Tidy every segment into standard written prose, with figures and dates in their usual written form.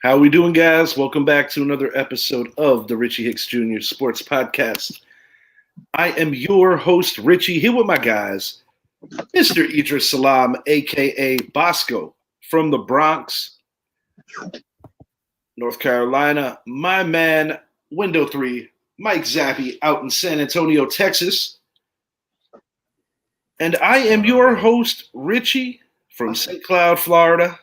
How we doing, guys? Welcome back to another episode of the Richie Hicks Jr. Sports Podcast. I am your host, Richie, here with my guys, Mr. Idris Salam, a.k.a. Bosco, from the Bronx, North Carolina. My man, Window 3, Mike Zappi, out in San Antonio, Texas. And I am your host, Richie, from St. Cloud, Florida.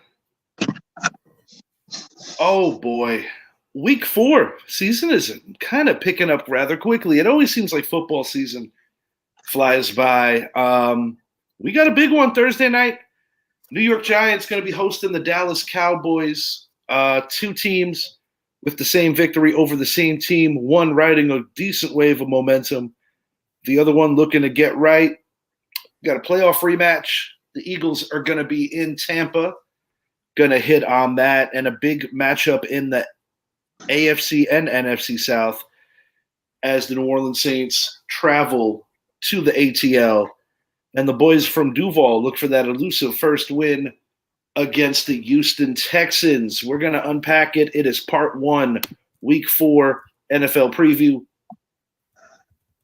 Oh boy, week 4 season is kind of picking up rather quickly. It always seems like football season flies by. We got a big one Thursday night. New York Giants going to be hosting the Dallas Cowboys. Two teams with the same victory over the same team. One riding a decent wave of momentum. The other one looking to get right. Got a playoff rematch. The Eagles are going to be in Tampa. Going to hit on that, and a big matchup in the AFC and NFC South as the New Orleans Saints travel to the ATL. And the boys from Duval look for that elusive first win against the Houston Texans. We're going to unpack it. It is part 1, week 4 NFL preview.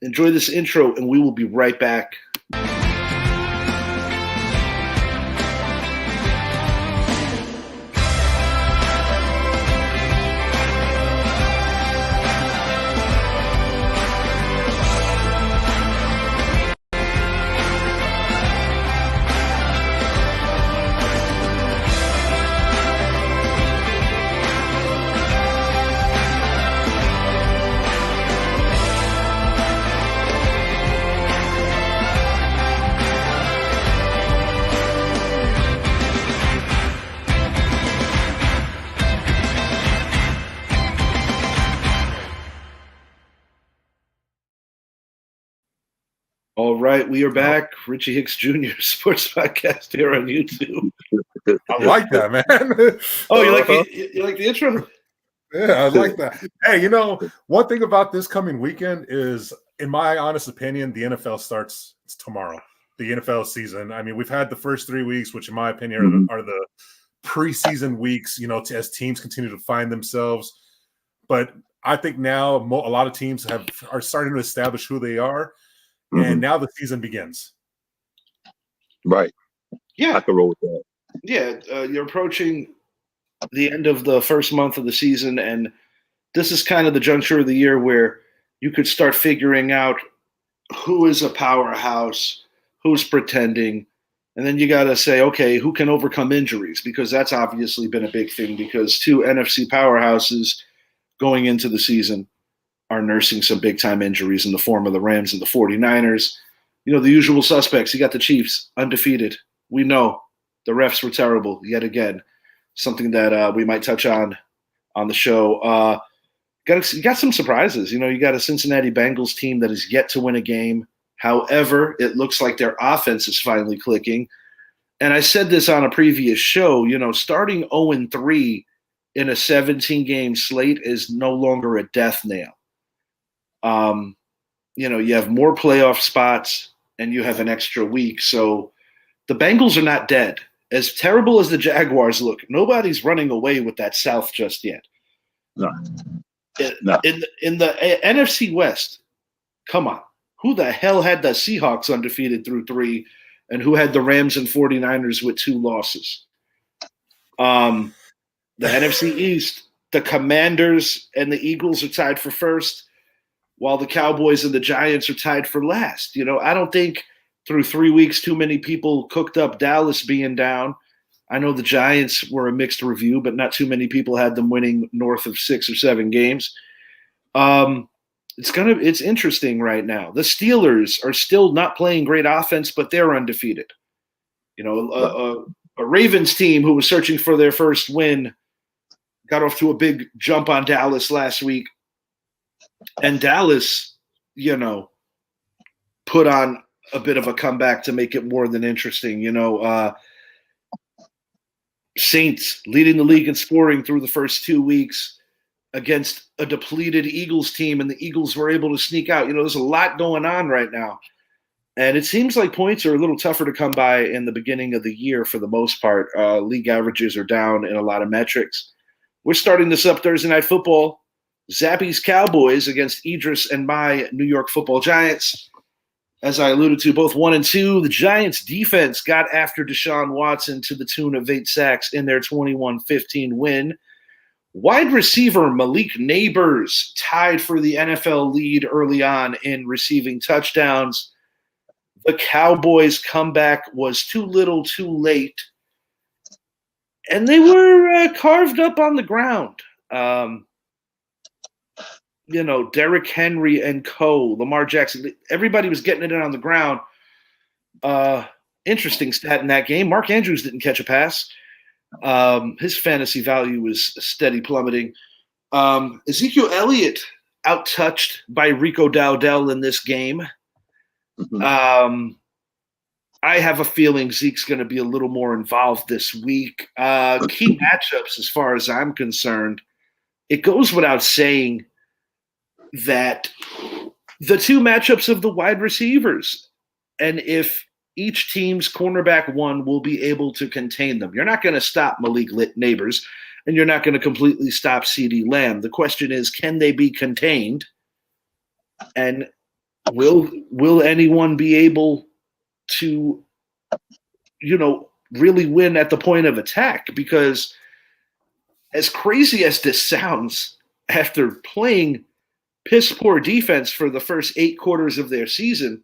Enjoy this intro, and we will be right back. All right, we are back. Richie Hicks Jr. Sports Podcast here on YouTube. I like that, man. Oh, you like the intro? Yeah, I like that. Hey, one thing about this coming weekend is, in my honest opinion, the NFL starts tomorrow. The NFL season. I mean, we've had the first 3 weeks, which, in my opinion, are the preseason weeks. As teams continue to find themselves. But I think now a lot of teams are starting to establish who they are. And now the season begins. Right. Yeah. I can roll with that. Yeah. You're approaching the end of the first month of the season, and this is kind of the juncture of the year where you could start figuring out who is a powerhouse, who's pretending, and then you got to say, okay, who can overcome injuries? Because that's obviously been a big thing, because 2 NFC powerhouses going into the season are nursing some big-time injuries in the form of the Rams and the 49ers. The usual suspects. You got the Chiefs, undefeated. We know the refs were terrible yet again, something that we might touch on the show. You got some surprises. You got a Cincinnati Bengals team that is yet to win a game. However, it looks like their offense is finally clicking. And I said this on a previous show, starting 0-3 in a 17-game slate is no longer a death nail. You have more playoff spots and you have an extra week. So the Bengals are not dead. As terrible as the Jaguars look, nobody's running away with that South just yet. No. In the NFC West, come on. Who the hell had the Seahawks undefeated through 3, and who had the Rams and 49ers with 2 losses? The NFC East, the Commanders and the Eagles are tied for first, while the Cowboys and the Giants are tied for last. I don't think through 3 weeks too many people cooked up Dallas being down. I know the Giants were a mixed review, but not too many people had them winning north of 6 or 7 games. It's interesting right now. The Steelers are still not playing great offense, but they're undefeated. A Ravens team who was searching for their first win got off to a big jump on Dallas last week. And Dallas, put on a bit of a comeback to make it more than interesting. Saints leading the league in scoring through the first 2 weeks against a depleted Eagles team, and the Eagles were able to sneak out. There's a lot going on right now. And it seems like points are a little tougher to come by in the beginning of the year for the most part. League averages are down in a lot of metrics. We're starting this up Thursday Night Football. Zappy's Cowboys against Idris and my New York Football Giants. As I alluded to, both 1-2. The Giants defense got after Deshaun Watson to the tune of 8 sacks in their 21-15 win. Wide receiver Malik Nabers tied for the NFL lead early on in receiving touchdowns. The Cowboys' comeback was too little, too late. And they were carved up on the ground. Derrick Henry and Lamar Jackson, everybody was getting it in on the ground. Interesting stat in that game. Mark Andrews didn't catch a pass. His fantasy value was steady plummeting. Ezekiel Elliott outtouched by Rico Dowdell in this game. Mm-hmm. I have a feeling Zeke's going to be a little more involved this week. Key matchups, as far as I'm concerned, it goes without saying that the two matchups of the wide receivers, and if each team's cornerback one will be able to contain them. You're not going to stop Malik Nabers, and you're not going to completely stop CeeDee Lamb. The question is, can they be contained? And will anyone be able to, really win at the point of attack? Because as crazy as this sounds, after playing piss poor defense for the first 8 quarters of their season,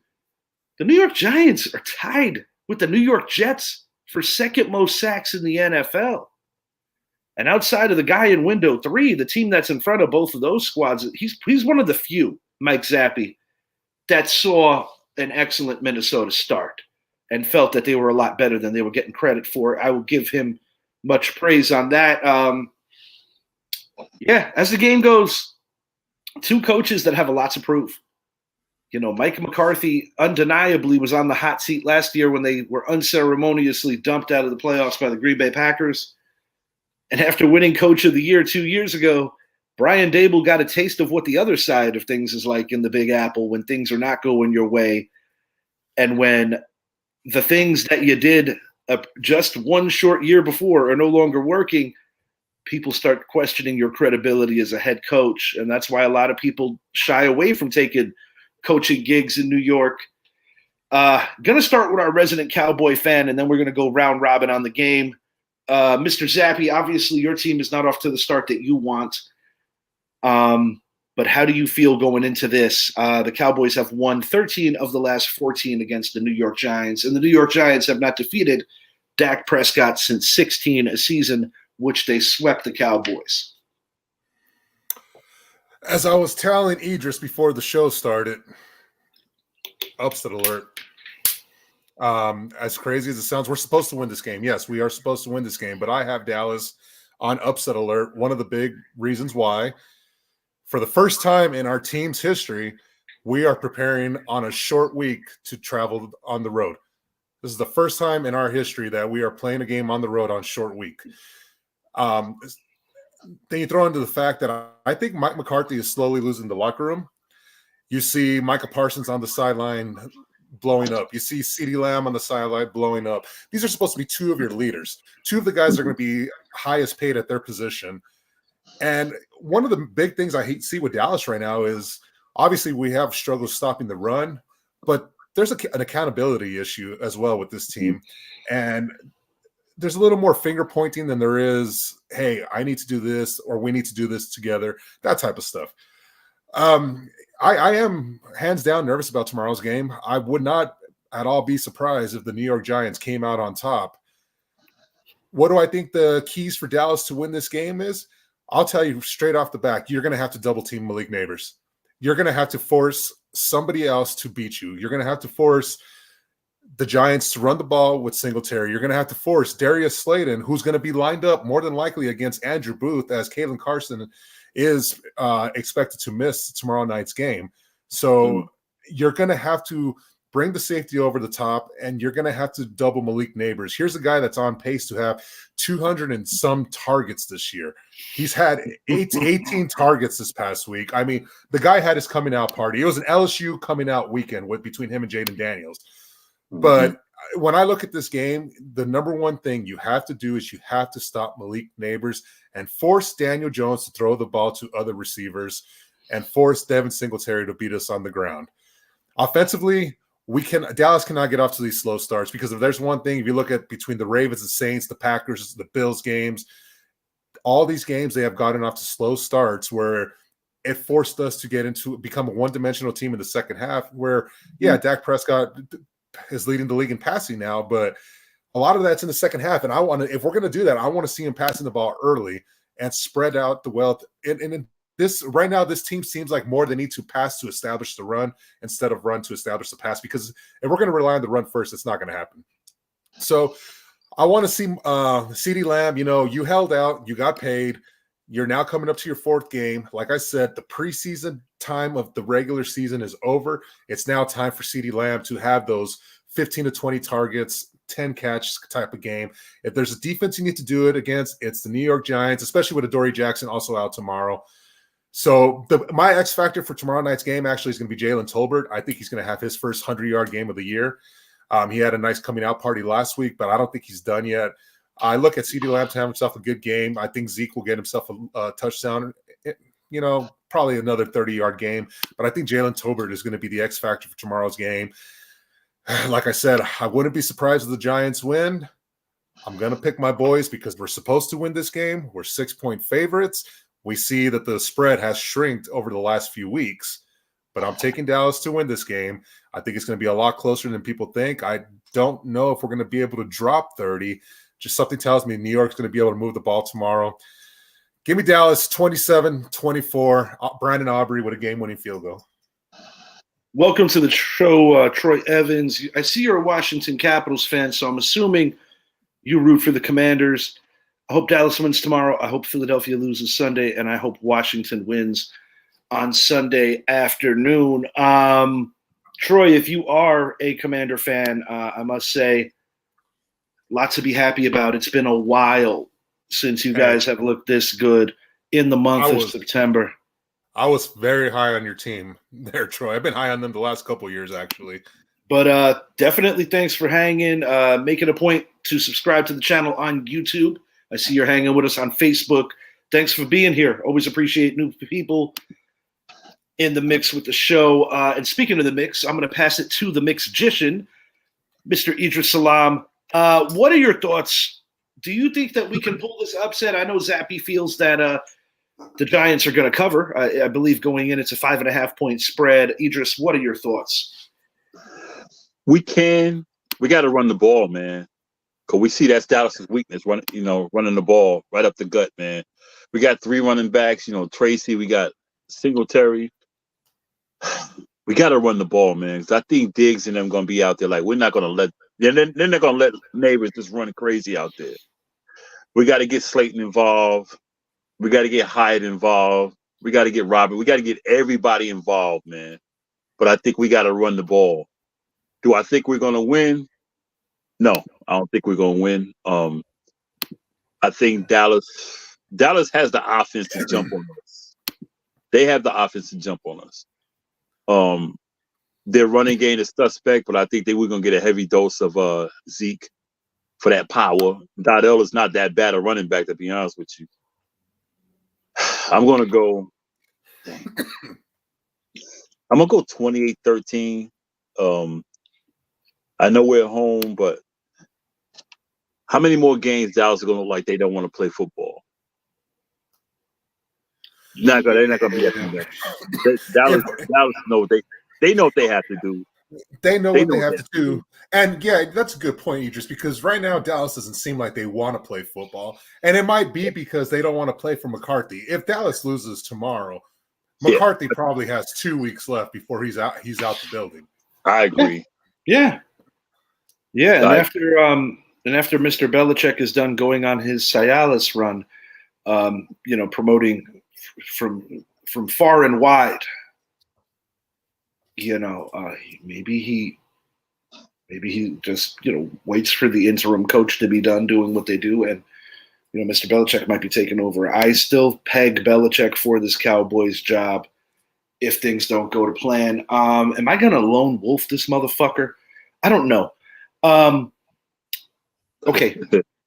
the New York Giants are tied with the New York Jets for second most sacks in the NFL. And outside of the guy in window 3, the team that's in front of both of those squads, he's one of the few, Mike Zappe, that saw an excellent Minnesota start and felt that they were a lot better than they were getting credit for. I will give him much praise on that. As the game goes, 2 coaches that have a lot to prove. Mike McCarthy undeniably was on the hot seat last year when they were unceremoniously dumped out of the playoffs by the Green Bay Packers. And after winning Coach of the Year 2 years ago, Brian Daboll got a taste of what the other side of things is like in the Big Apple when things are not going your way. And when the things that you did just one short year before are no longer working, people start questioning your credibility as a head coach. And that's why a lot of people shy away from taking coaching gigs in New York. Going to start with our resident Cowboy fan, and then we're going to go round robin on the game. Mr. Zappe, obviously your team is not off to the start that you want. But how do you feel going into this? The Cowboys have won 13 of the last 14 against the New York Giants, and the New York Giants have not defeated Dak Prescott since 16 a season, which they swept the Cowboys. As I was telling Idris before the show started, upset alert. As crazy as it sounds, we're supposed to win this game. Yes, we are supposed to win this game, but I have Dallas on upset alert. One of the big reasons why, for the first time in our team's history, we are preparing on a short week to travel on the road. This is the first time in our history that we are playing a game on the road on short week. Then you throw into the fact that I think Mike McCarthy is slowly losing the locker room. You see Micah Parsons on the sideline blowing up. You see CeeDee Lamb on the sideline blowing up. These are supposed to be 2 of your leaders. 2 of the guys are going to be highest paid at their position. And one of the big things I see with Dallas right now is obviously we have struggles stopping the run, but there's an accountability issue as well with this team. And there's a little more finger pointing than there is, hey, I need to do this or we need to do this together, that type of stuff. I am hands down nervous about tomorrow's game. I would not at all be surprised if the New York Giants came out on top. What do I think the keys for Dallas to win this game is? I'll tell you straight off the back, you're going to have to double team Malik Nabers. You're going to have to force somebody else to beat you. You're going to have to force the Giants to run the ball with Singletary. You're going to have to force Darius Slayton, who's going to be lined up more than likely against Andrew Booth, as Kalen Carson is expected to miss tomorrow night's game. So you're going to have to bring the safety over the top, and you're going to have to double Malik Nabers. Here's a guy that's on pace to have 200 and some targets this year. He's had 18 targets this past week. I mean, the guy had his coming out party. It was an LSU coming out weekend between him and Jaden Daniels. But when I look at this game, the number one thing you have to do is you have to stop Malik Neighbors and force Daniel Jones to throw the ball to other receivers and force Devin Singletary to beat us on the ground. Offensively, Dallas cannot get off to these slow starts, because if there's one thing, if you look at between the Ravens, the Saints, the Packers, the Bills games, all these games, they have gotten off to slow starts where it forced us to become a one-dimensional team in the second half where, Dak Prescott is leading the league in passing now, but a lot of that's in the second half. And if we're going to do that, I want to see him passing the ball early and spread out the wealth. And this right now, this team seems like more they need to pass to establish the run instead of run to establish the pass, because if we're going to rely on the run first, it's not going to happen. So I want to see CeeDee Lamb, you held out, you got paid. You're now coming up to your fourth game. Like I said, the preseason time of the regular season is over. It's now time for CeeDee Lamb to have those 15 to 20 targets, 10 catch type of game. If there's a defense you need to do it against, it's the New York Giants, especially with Adoree Jackson also out tomorrow. So my X factor for tomorrow night's game actually is going to be Jalen Tolbert. I think he's going to have his first 100-yard game of the year. He had a nice coming out party last week, but I don't think he's done yet. I look at CeeDee Lamb to have himself a good game. I think Zeke will get himself a touchdown, probably another 30-yard game. But I think Jalen Tolbert is going to be the X factor for tomorrow's game. Like I said, I wouldn't be surprised if the Giants win. I'm going to pick my boys because we're supposed to win this game. We're 6-point favorites. We see that the spread has shrinked over the last few weeks. But I'm taking Dallas to win this game. I think it's going to be a lot closer than people think. I don't know if we're going to be able to drop 30. Just something tells me New York's going to be able to move the ball tomorrow. Give me Dallas 27-24. Brandon Aubrey with a game-winning field goal. Welcome to the show, Troy Evans. I see you're a Washington Capitals fan, so I'm assuming you root for the Commanders. I hope Dallas wins tomorrow. I hope Philadelphia loses Sunday, and I hope Washington wins on Sunday afternoon. Troy, if you are a Commander fan, I must say, lots to be happy about. It's been a while since you guys have looked this good in the month of September. I was very high on your team there, Troy. I've been high on them the last couple of years, actually. But definitely thanks for hanging. Make it a point to subscribe to the channel on YouTube. I see you're hanging with us on Facebook. Thanks for being here. Always appreciate new people in the mix with the show. And speaking of the mix, I'm going to pass it to the mixgician, Mr. Idris Salam. What are your thoughts? Do you think that we can pull this upset? I know Zappy feels that the Giants are going to cover. I believe going in, it's a 5.5-point spread. Idris, what are your thoughts? We got to run the ball, man. Because we see that's Dallas's weakness, running the ball right up the gut, man. We got 3 running backs, Tracy, we got Singletary. We got to run the ball, man. Because I think Diggs and them going to be out there. Like, we're not going to let – then they're going to let Neighbors just run crazy out there. We got to get Slayton involved. We got to get Hyatt involved. We got to get Robert. We got to get everybody involved, man. But I think we got to run the ball. Do I think we're going to win? No, I don't think we're going to win. I think Dallas has the offense to jump on us. They have the offense to jump on us. Their running game is suspect, but I think we're going to get a heavy dose of Zeke for that power. Dardell is not that bad a running back, to be honest with you. I'm going to go 28-13. I know we're at home, but how many more games Dallas are going to look like they don't want to play football? They're not going to be at Dallas know they know what they have to do. They know what they have to do. And yeah, that's a good point, Idris, because right now Dallas doesn't seem like they want to play football. And it might be because they don't want to play for McCarthy. If Dallas loses tomorrow, McCarthy probably has 2 weeks left before he's out the building. I agree. Yeah. Yeah. And after Mr. Belichick is done going on his Cialis run, promoting from far and wide, maybe he just, waits for the interim coach to be done doing what they do. And, Mr. Belichick might be taking over. I still peg Belichick for this Cowboys job if things don't go to plan. Am I going to lone wolf this motherfucker? I don't know. Okay.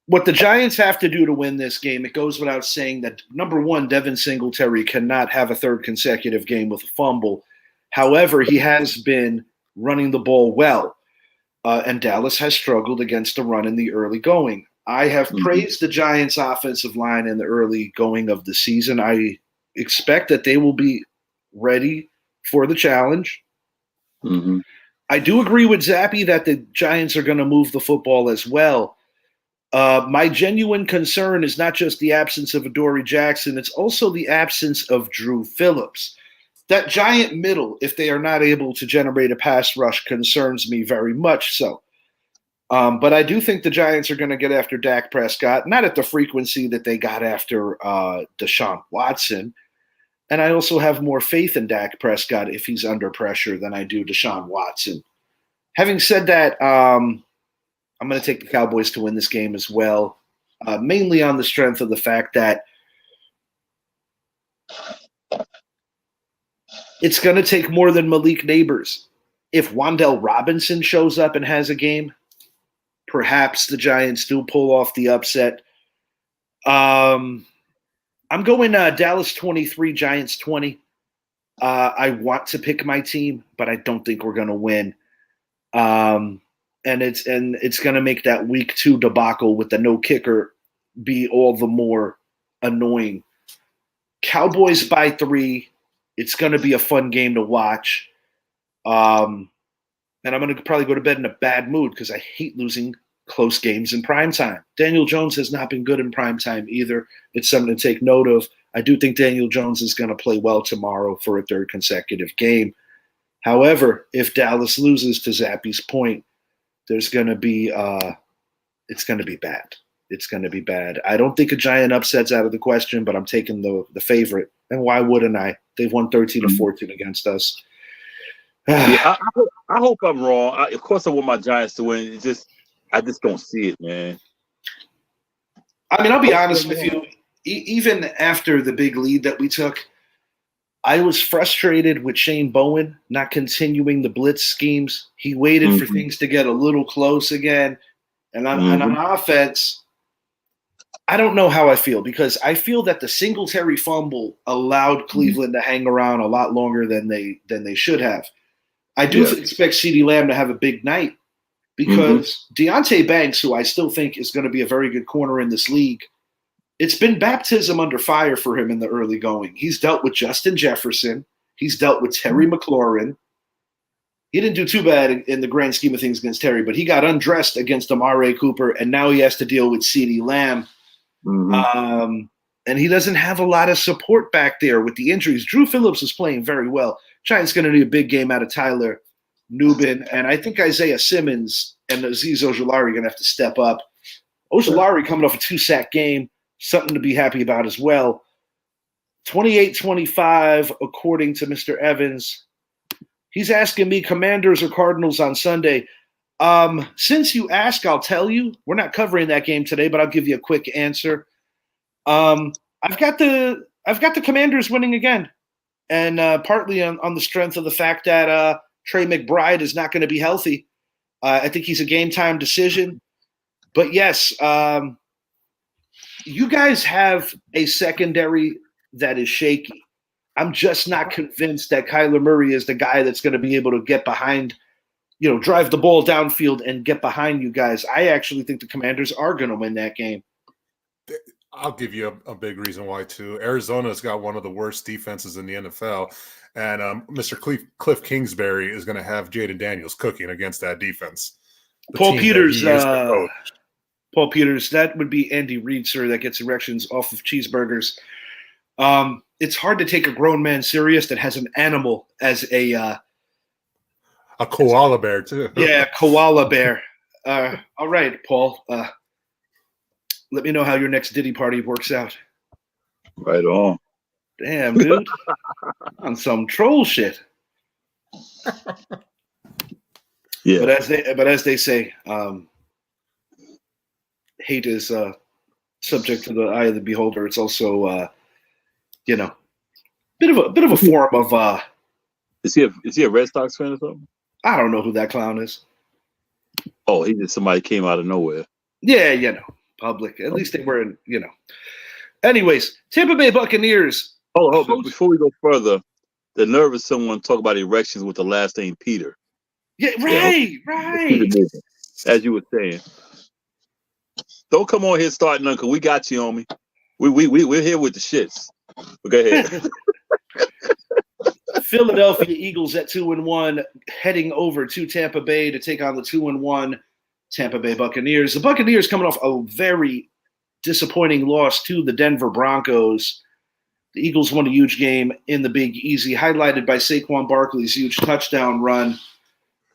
What the Giants have to do to win this game, it goes without saying that, number one, Devin Singletary cannot have a third consecutive game with a fumble. However, he has been running the ball well, and Dallas has struggled against the run in the early going. I have praised the Giants' offensive line in the early going of the season. I expect that they will be ready for the challenge. Mm-hmm. I do agree with Zappy that the Giants are going to move the football as well. My genuine concern is not just the absence of Adoree Jackson, it's also the absence of Drew Phillips. That giant middle, if they are not able to generate a pass rush, concerns me very much so. But I do think the Giants are going to get after Dak Prescott, not at the frequency that they got after Deshaun Watson. And I also have more faith in Dak Prescott if he's under pressure than I do Deshaun Watson. Having said that, I'm going to take the Cowboys to win this game as well, mainly on the strength of the fact that it's going to take more than Malik Neighbors. If Wan'Dale Robinson shows up and has a game, perhaps the Giants do pull off the upset. I'm going Dallas 23, Giants 20. I want to pick my team, but I don't think we're going to win. And it's going to make that week 2 debacle with the no kicker be all the more annoying. Cowboys by 3. It's going to be a fun game to watch. And I'm going to probably go to bed in a bad mood because I hate losing close games in primetime. Daniel Jones has not been good in primetime either. It's something to take note of. I do think Daniel Jones is going to play well tomorrow for a third consecutive game. However, if Dallas loses, to Zappy's point, there's going to be it's going to be bad. It's going to be bad. I don't think a giant upset's out of the question, but I'm taking the favorite. And why wouldn't I? They've won 13-14 against us. Yeah, I hope I'm wrong. Of course, I want my Giants to win. I just don't see it, man. I mean, I'll be honest with you. Even after the big lead that we took, I was frustrated with Shane Bowen not continuing the blitz schemes. He waited for things to get a little close again. And on offense, I don't know how I feel because I feel that the Singletary fumble allowed Cleveland to hang around a lot longer than they should have. I do expect CeeDee Lamb to have a big night because Deonte Banks, who I still think is going to be a very good corner in this league, it's been baptism under fire for him in the early going. He's dealt with Justin Jefferson. He's dealt with Terry McLaurin. He didn't do too bad in the grand scheme of things against Terry, but he got undressed against Amari Cooper, and now he has to deal with CeeDee Lamb. And he doesn't have a lot of support back there with the injuries. Drew Phillips is playing very well. Giants going to need a big game out of Tyler Nubin, and I think Isaiah Simmons and Azeez Ojulari are going to have to step up. Ojulari coming off a 2-sack game. Something to be happy about as well. 28-25, according to Mr. Evans. He's asking me Commanders or Cardinals on Sunday. Since you ask, I'll tell you. We're not covering that game today, but I'll give you a quick answer. I've got the Commanders winning again, and partly on the strength of the fact that Trey McBride is not going to be healthy. I think he's a game-time decision. But yes, you guys have a secondary that is shaky. I'm just not convinced that Kyler Murray is the guy that's going to be able to get behind, drive the ball downfield and get behind you guys. I actually think the Commanders are going to win that game. I'll give you a big reason why, too. Arizona's got one of the worst defenses in the NFL, and Mr. Cliff Kingsbury is going to have Jaden Daniels cooking against that defense. Paul Peters, that would be Andy Reid, sir, that gets erections off of cheeseburgers. It's hard to take a grown man serious that has an animal as a koala bear, too. Yeah, koala bear. All right, Paul. Let me know how your next Diddy party works out. Right on. Damn, dude. On some troll shit. Yeah. But as they say, hate is subject to the eye of the beholder. It's also bit of a form of Is he a Red Sox fan or something? I don't know who that clown is. Oh, he just somebody came out of nowhere. Yeah, public. At least they were in, Anyways, Tampa Bay Buccaneers. But before we go further, the nerve of someone talk about erections with the last name Peter. Yeah, right. As you were saying. Don't come on here starting none, because we got you, homie. We're here with the shits. Go ahead. Philadelphia Eagles at 2-1, heading over to Tampa Bay to take on the 2-1 Tampa Bay Buccaneers. The Buccaneers coming off a very disappointing loss to the Denver Broncos. The Eagles won a huge game in the Big Easy, highlighted by Saquon Barkley's huge touchdown run.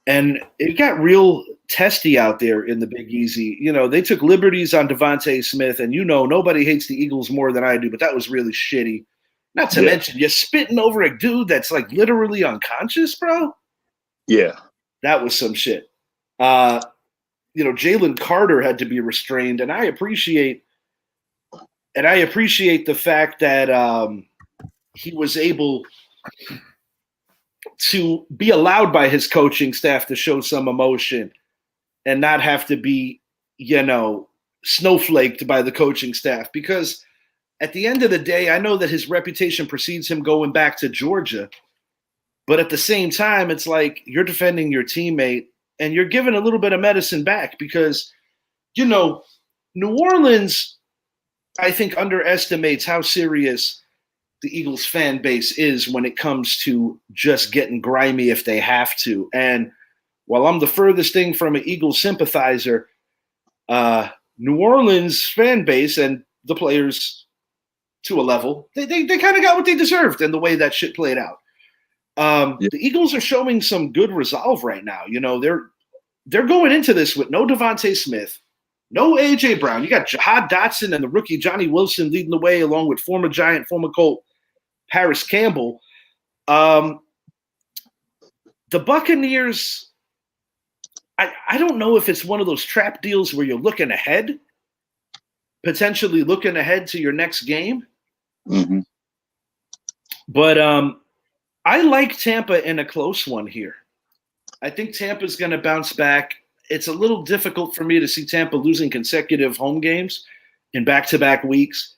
And it got real testy out there in the Big Easy. They took liberties on Devontae Smith, and nobody hates the Eagles more than I do, but that was really shitty. Not to mention, you're spitting over a dude that's like literally unconscious, bro. Yeah. That was some shit. Jalen Carter had to be restrained, and I appreciate the fact that he was able to be allowed by his coaching staff to show some emotion and not have to be, snowflaked by the coaching staff. Because at the end of the day, I know that his reputation precedes him going back to Georgia. But at the same time, it's like you're defending your teammate and you're giving a little bit of medicine back because, New Orleans, I think, underestimates how serious the Eagles fan base is when it comes to just getting grimy if they have to. And while I'm the furthest thing from an Eagles sympathizer, New Orleans fan base and the players to a level, they kind of got what they deserved in the way that shit played out. The Eagles are showing some good resolve right now. They're going into this with no Devontae Smith, no A.J. Brown. You got Jahad Dotson and the rookie Johnny Wilson leading the way, along with former Giant, former Colt, Paris Campbell. The Buccaneers, I don't know if it's one of those trap deals where you're looking ahead, potentially looking ahead to your next game. Mm-hmm. But I like Tampa in a close one here. I think Tampa's going to bounce back. It's a little difficult for me to see Tampa losing consecutive home games in back-to-back weeks.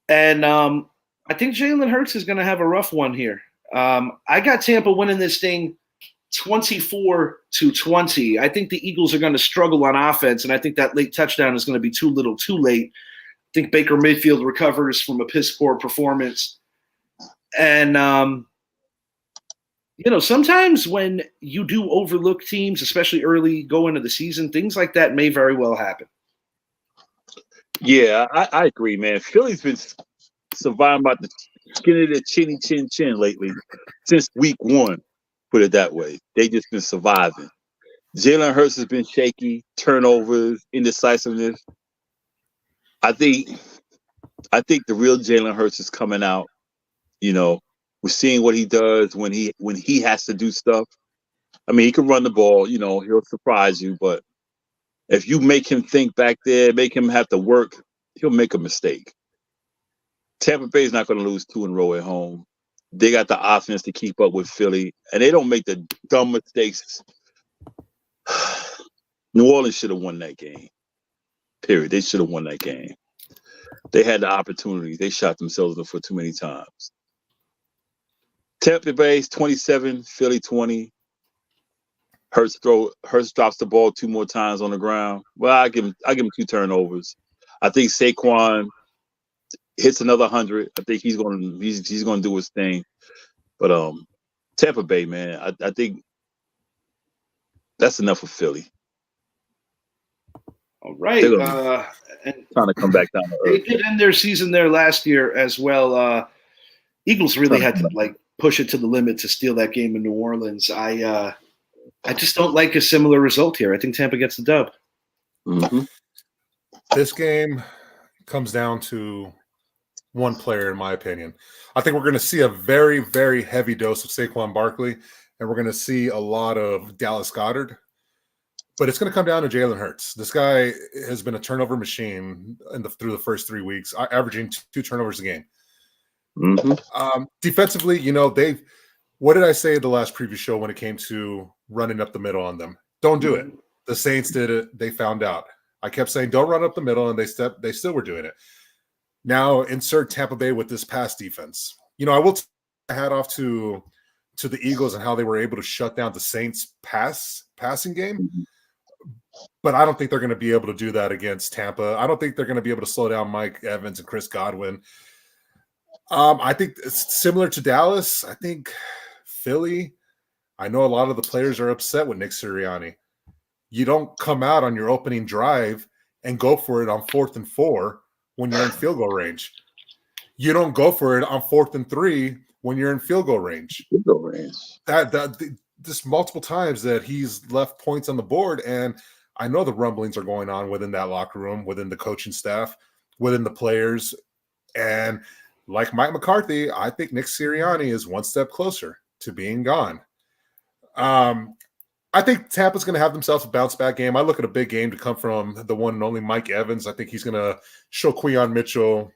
And I think Jalen Hurts is going to have a rough one here. I got Tampa winning this thing 24-20. I think the Eagles are going to struggle on offense, and I think that late touchdown is going to be too little too late. I think Baker Mayfield recovers from a piss-poor performance. And, sometimes when you do overlook teams, especially early going into the season, things like that may very well happen. Yeah, I agree, man. Philly's been surviving about the skin of their chinny chin chin lately since week one, put it that way. They just been surviving. Jalen Hurts has been shaky, turnovers, indecisiveness. I think the real Jalen Hurts is coming out. We're seeing what he does when he has to do stuff. I mean, he can run the ball, he'll surprise you, but if you make him think back there, make him have to work, he'll make a mistake. Tampa Bay is not going to lose 2 in a row at home. They got the offense to keep up with Philly, and they don't make the dumb mistakes. New Orleans should have won that game. Period. They should have won that game. They had the opportunity. They shot themselves in the foot too many times. Tampa Bay's 27, Philly 20. Hurts drops the ball 2 more times on the ground. Well, I give him 2 turnovers. I think Saquon hits another 100. I think he's gonna do his thing. But Tampa Bay, man, I think that's enough for Philly. All right. And trying to come back down to earth. They did end their season there last year as well. Eagles really had to push it to the limit to steal that game in New Orleans. I just don't like a similar result here. I think Tampa gets the dub. Mm-hmm. This game comes down to one player, in my opinion. I think we're going to see a very, very heavy dose of Saquon Barkley, and we're going to see a lot of Dallas Goedert. But it's going to come down to Jalen Hurts. This guy has been a turnover machine through the first 3 weeks, averaging 2 turnovers a game. Mm-hmm. Defensively, what did I say at the last preview show when it came to running up the middle on them? Don't do it. The Saints did it. They found out. I kept saying, don't run up the middle, and they still were doing it. Now insert Tampa Bay with this pass defense. I will hat off to the Eagles and how they were able to shut down the Saints passing game. But I don't think they're going to be able to do that against Tampa. I don't think they're going to be able to slow down Mike Evans and Chris Godwin. I think it's similar to Dallas. I think Philly, I know a lot of the players are upset with Nick Sirianni. You don't come out on your opening drive and go for it on 4th and 4 when you're in field goal range. You don't go for it on 4th and 3 when you're in field goal range. This multiple times that he's left points on the board, and I know the rumblings are going on within that locker room, within the coaching staff, within the players. And like Mike McCarthy, I think Nick Sirianni is one step closer to being gone. I think Tampa's going to have themselves a bounce-back game. I look at a big game to come from the one and only Mike Evans. I think he's going to show Queion Mitchell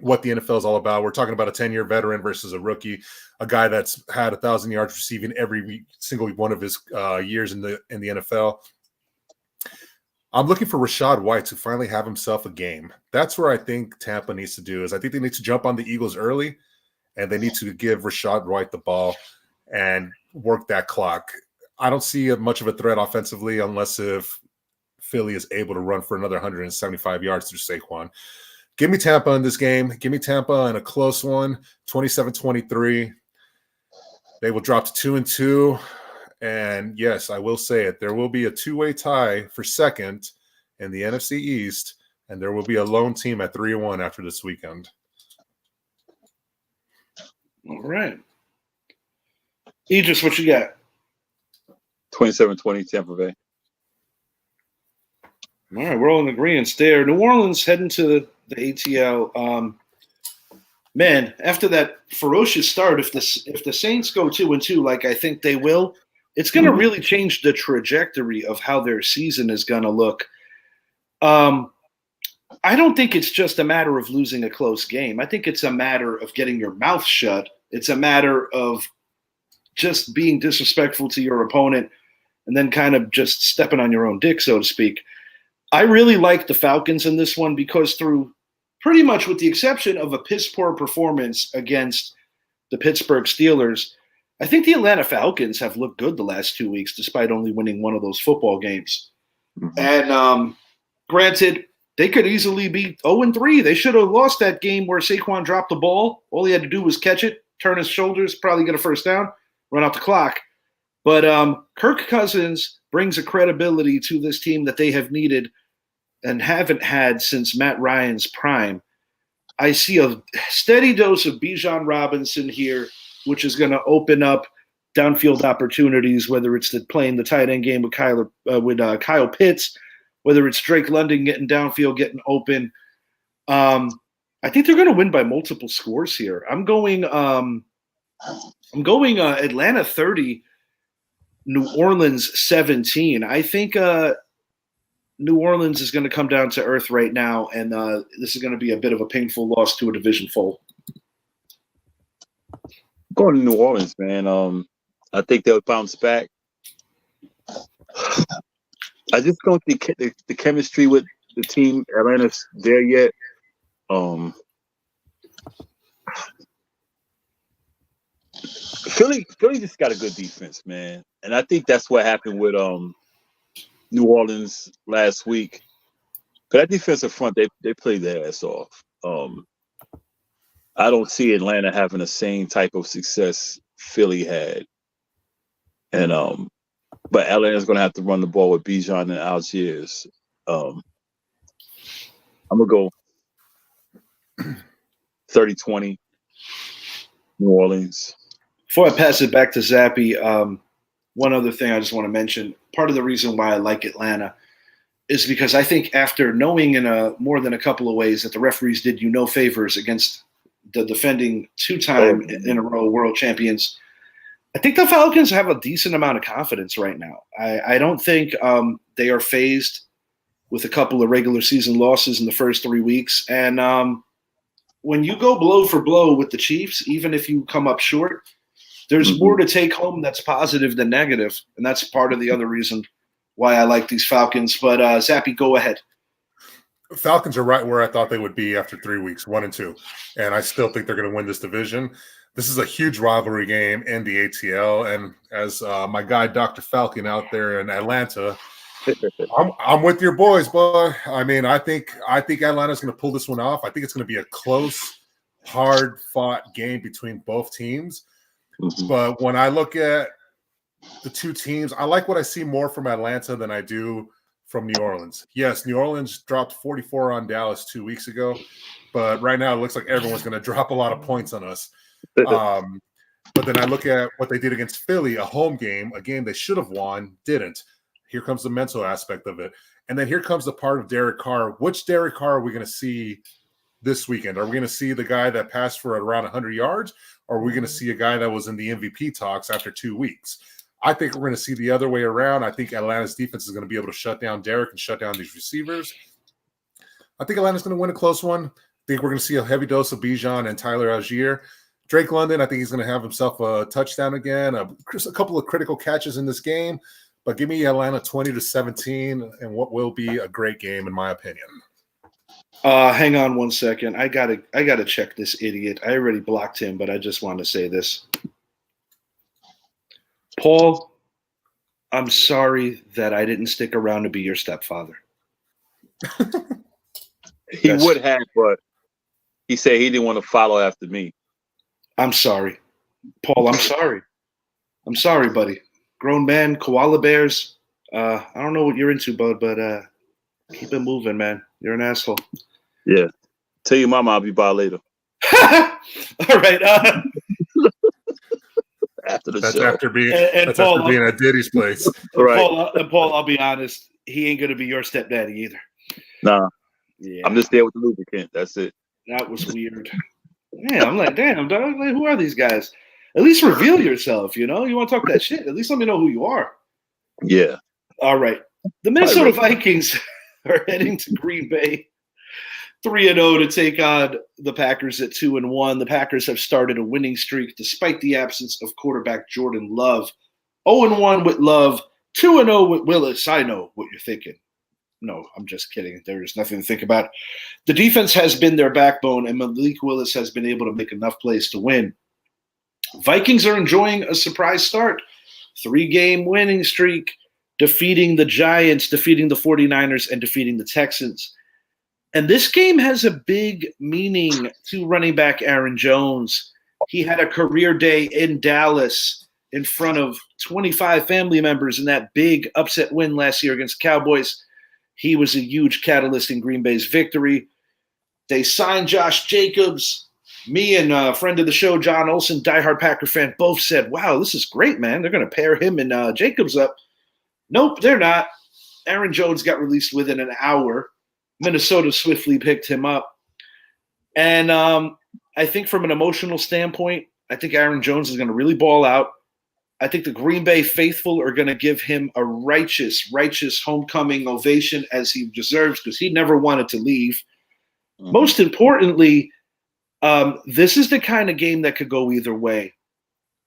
what the NFL is all about. We're talking about a 10-year veteran versus a rookie, a guy that's had 1,000 yards receiving every single one of his years in the NFL. I'm looking for Rachaad White to finally have himself a game. That's where I think Tampa needs to do is I think they need to jump on the Eagles early, and they need to give Rachaad White the ball and work that clock. I don't see much of a threat offensively unless if Philly is able to run for another 175 yards through Saquon. Give me Tampa in this game. Give me Tampa in a close one, 27-23. They will drop to 2-2. And yes, I will say it. There will be a two-way tie for second in the NFC East, and there will be a lone team at 3-1 after this weekend. All right. Idris, what you got? 27-20 Tampa Bay. All right, we're all in agreement there. New Orleans heading to the ATL. Man, after that ferocious start, if the Saints go 2-2, like I think they will, it's going to really change the trajectory of how their season is going to look. I don't think it's just a matter of losing a close game. I think it's a matter of getting your mouth shut. It's a matter of just being disrespectful to your opponent and then kind of just stepping on your own dick, so to speak. I really like the Falcons in this one because through pretty much with the exception of a piss-poor performance against the Pittsburgh Steelers, I think the Atlanta Falcons have looked good the last 2 weeks despite only winning one of those football games. And granted, they could easily be 0-3. They should have lost that game where Saquon dropped the ball. All he had to do was catch it, turn his shoulders, probably get a first down, run out the clock. But Kirk Cousins brings a credibility to this team that they have needed and haven't had since Matt Ryan's prime. I see a steady dose of Bijan Robinson here, which is going to open up downfield opportunities, whether it's playing the tight end game with Kyle Pitts, whether it's Drake London getting downfield, getting open. I think they're going to win by multiple scores here. I'm going Atlanta 30, New Orleans 17. I think New Orleans is going to come down to earth right now, and this is going to be a bit of a painful loss to a division foe. Going to New Orleans, man. I think they'll bounce back. I just don't think the chemistry with the team Atlanta's there yet. Philly just got a good defense, man, and I think that's what happened with New Orleans last week. But that defensive front, they played their ass off. I don't see Atlanta having the same type of success Philly had, and but Atlanta's going to have to run the ball with Bijan and Algiers. I'm gonna go 30-20 New Orleans. Before I pass it back to Zappy, one other thing I just want to mention. Part of the reason why I like Atlanta is because I think after knowing in more than a couple of ways that the referees did you no favors against the defending two-time in a row world champions, I think the Falcons have a decent amount of confidence right now. I don't think they are phased with a couple of regular season losses in the first 3 weeks. And when you go blow for blow with the Chiefs, even if you come up short, there's more to take home that's positive than negative. And that's part of the other reason why I like these Falcons. But Zappy, go ahead. Falcons are right where I thought they would be after 3 weeks, 1-2. And I still think they're going to win this division. This is a huge rivalry game in the ATL. And as my guy, Dr. Falcon out there in Atlanta, I'm with your boys, boy. I mean, I think Atlanta's going to pull this one off. I think it's going to be a close, hard-fought game between both teams. Mm-hmm. But when I look at the two teams, I like what I see more from Atlanta than I do from New Orleans. Yes, New Orleans dropped 44 on Dallas 2 weeks ago, but right now it looks like everyone's going to drop a lot of points on us. But then I look at what they did against Philly, a home game, a game they should have won, didn't. Here comes the mental aspect of it. And then here comes the part of Derek Carr. Which Derek Carr are we going to see this weekend? Are we going to see the guy that passed for around 100 yards, or are we going to see a guy that was in the MVP talks after 2 weeks? I think we're going to see the other way around. I think Atlanta's defense is going to be able to shut down Derek and shut down these receivers. I think Atlanta's going to win a close one. I think we're going to see a heavy dose of Bijan and Tyler Algier. Drake London, I think he's going to have himself a touchdown again, a couple of critical catches in this game. But give me Atlanta 20-17 and what will be a great game, in my opinion. Hang on 1 second. I gotta check this idiot. I already blocked him, but I just want to say this. Paul, I'm sorry that I didn't stick around to be your stepfather. He would have, but he said he didn't want to follow after me. I'm sorry. Paul, I'm sorry. I'm sorry, buddy. Grown man, koala bears. I don't know what you're into, bud, but keep it moving, man. You're an asshole. Yeah. Tell your mama I'll be by later. All right. After the that's show. After being Paul, after being at Diddy's place. Right. Paul, I'll be honest. He ain't going to be your stepdaddy either. Nah. Yeah. I'm just there with the lubricant. That's it. That was weird. Yeah, I'm like, damn, dog. Like, who are these guys? At least reveal yourself, you know? You want to talk that shit. At least let me know who you are. Yeah. All right. The Minnesota Vikings are heading to Green Bay 3-0 to take on the Packers at 2-1. The Packers have started a winning streak despite the absence of quarterback Jordan Love. 0-1 with Love, 2-0 with Willis. I know what you're thinking. No, I'm just kidding. There's nothing to think about. The defense has been their backbone, and Malik Willis has been able to make enough plays to win. Vikings are enjoying a surprise start. 3-game winning streak, defeating the Giants, defeating the 49ers, and defeating the Texans. And this game has a big meaning to running back Aaron Jones. He had a career day in Dallas in front of 25 family members in that big upset win last year against Cowboys. He was a huge catalyst in Green Bay's victory. They signed Josh Jacobs. Me and a friend of the show, John Olson, diehard Packer fan, both said, wow, this is great, man. They're going to pair him and Jacobs up. Nope, they're not. Aaron Jones got released within an hour. Minnesota swiftly picked him up. And I think from an emotional standpoint, I think Aaron Jones is going to really ball out. I think the Green Bay faithful are going to give him a righteous homecoming ovation as he deserves because he never wanted to leave. Mm-hmm. Most importantly, this is the kind of game that could go either way.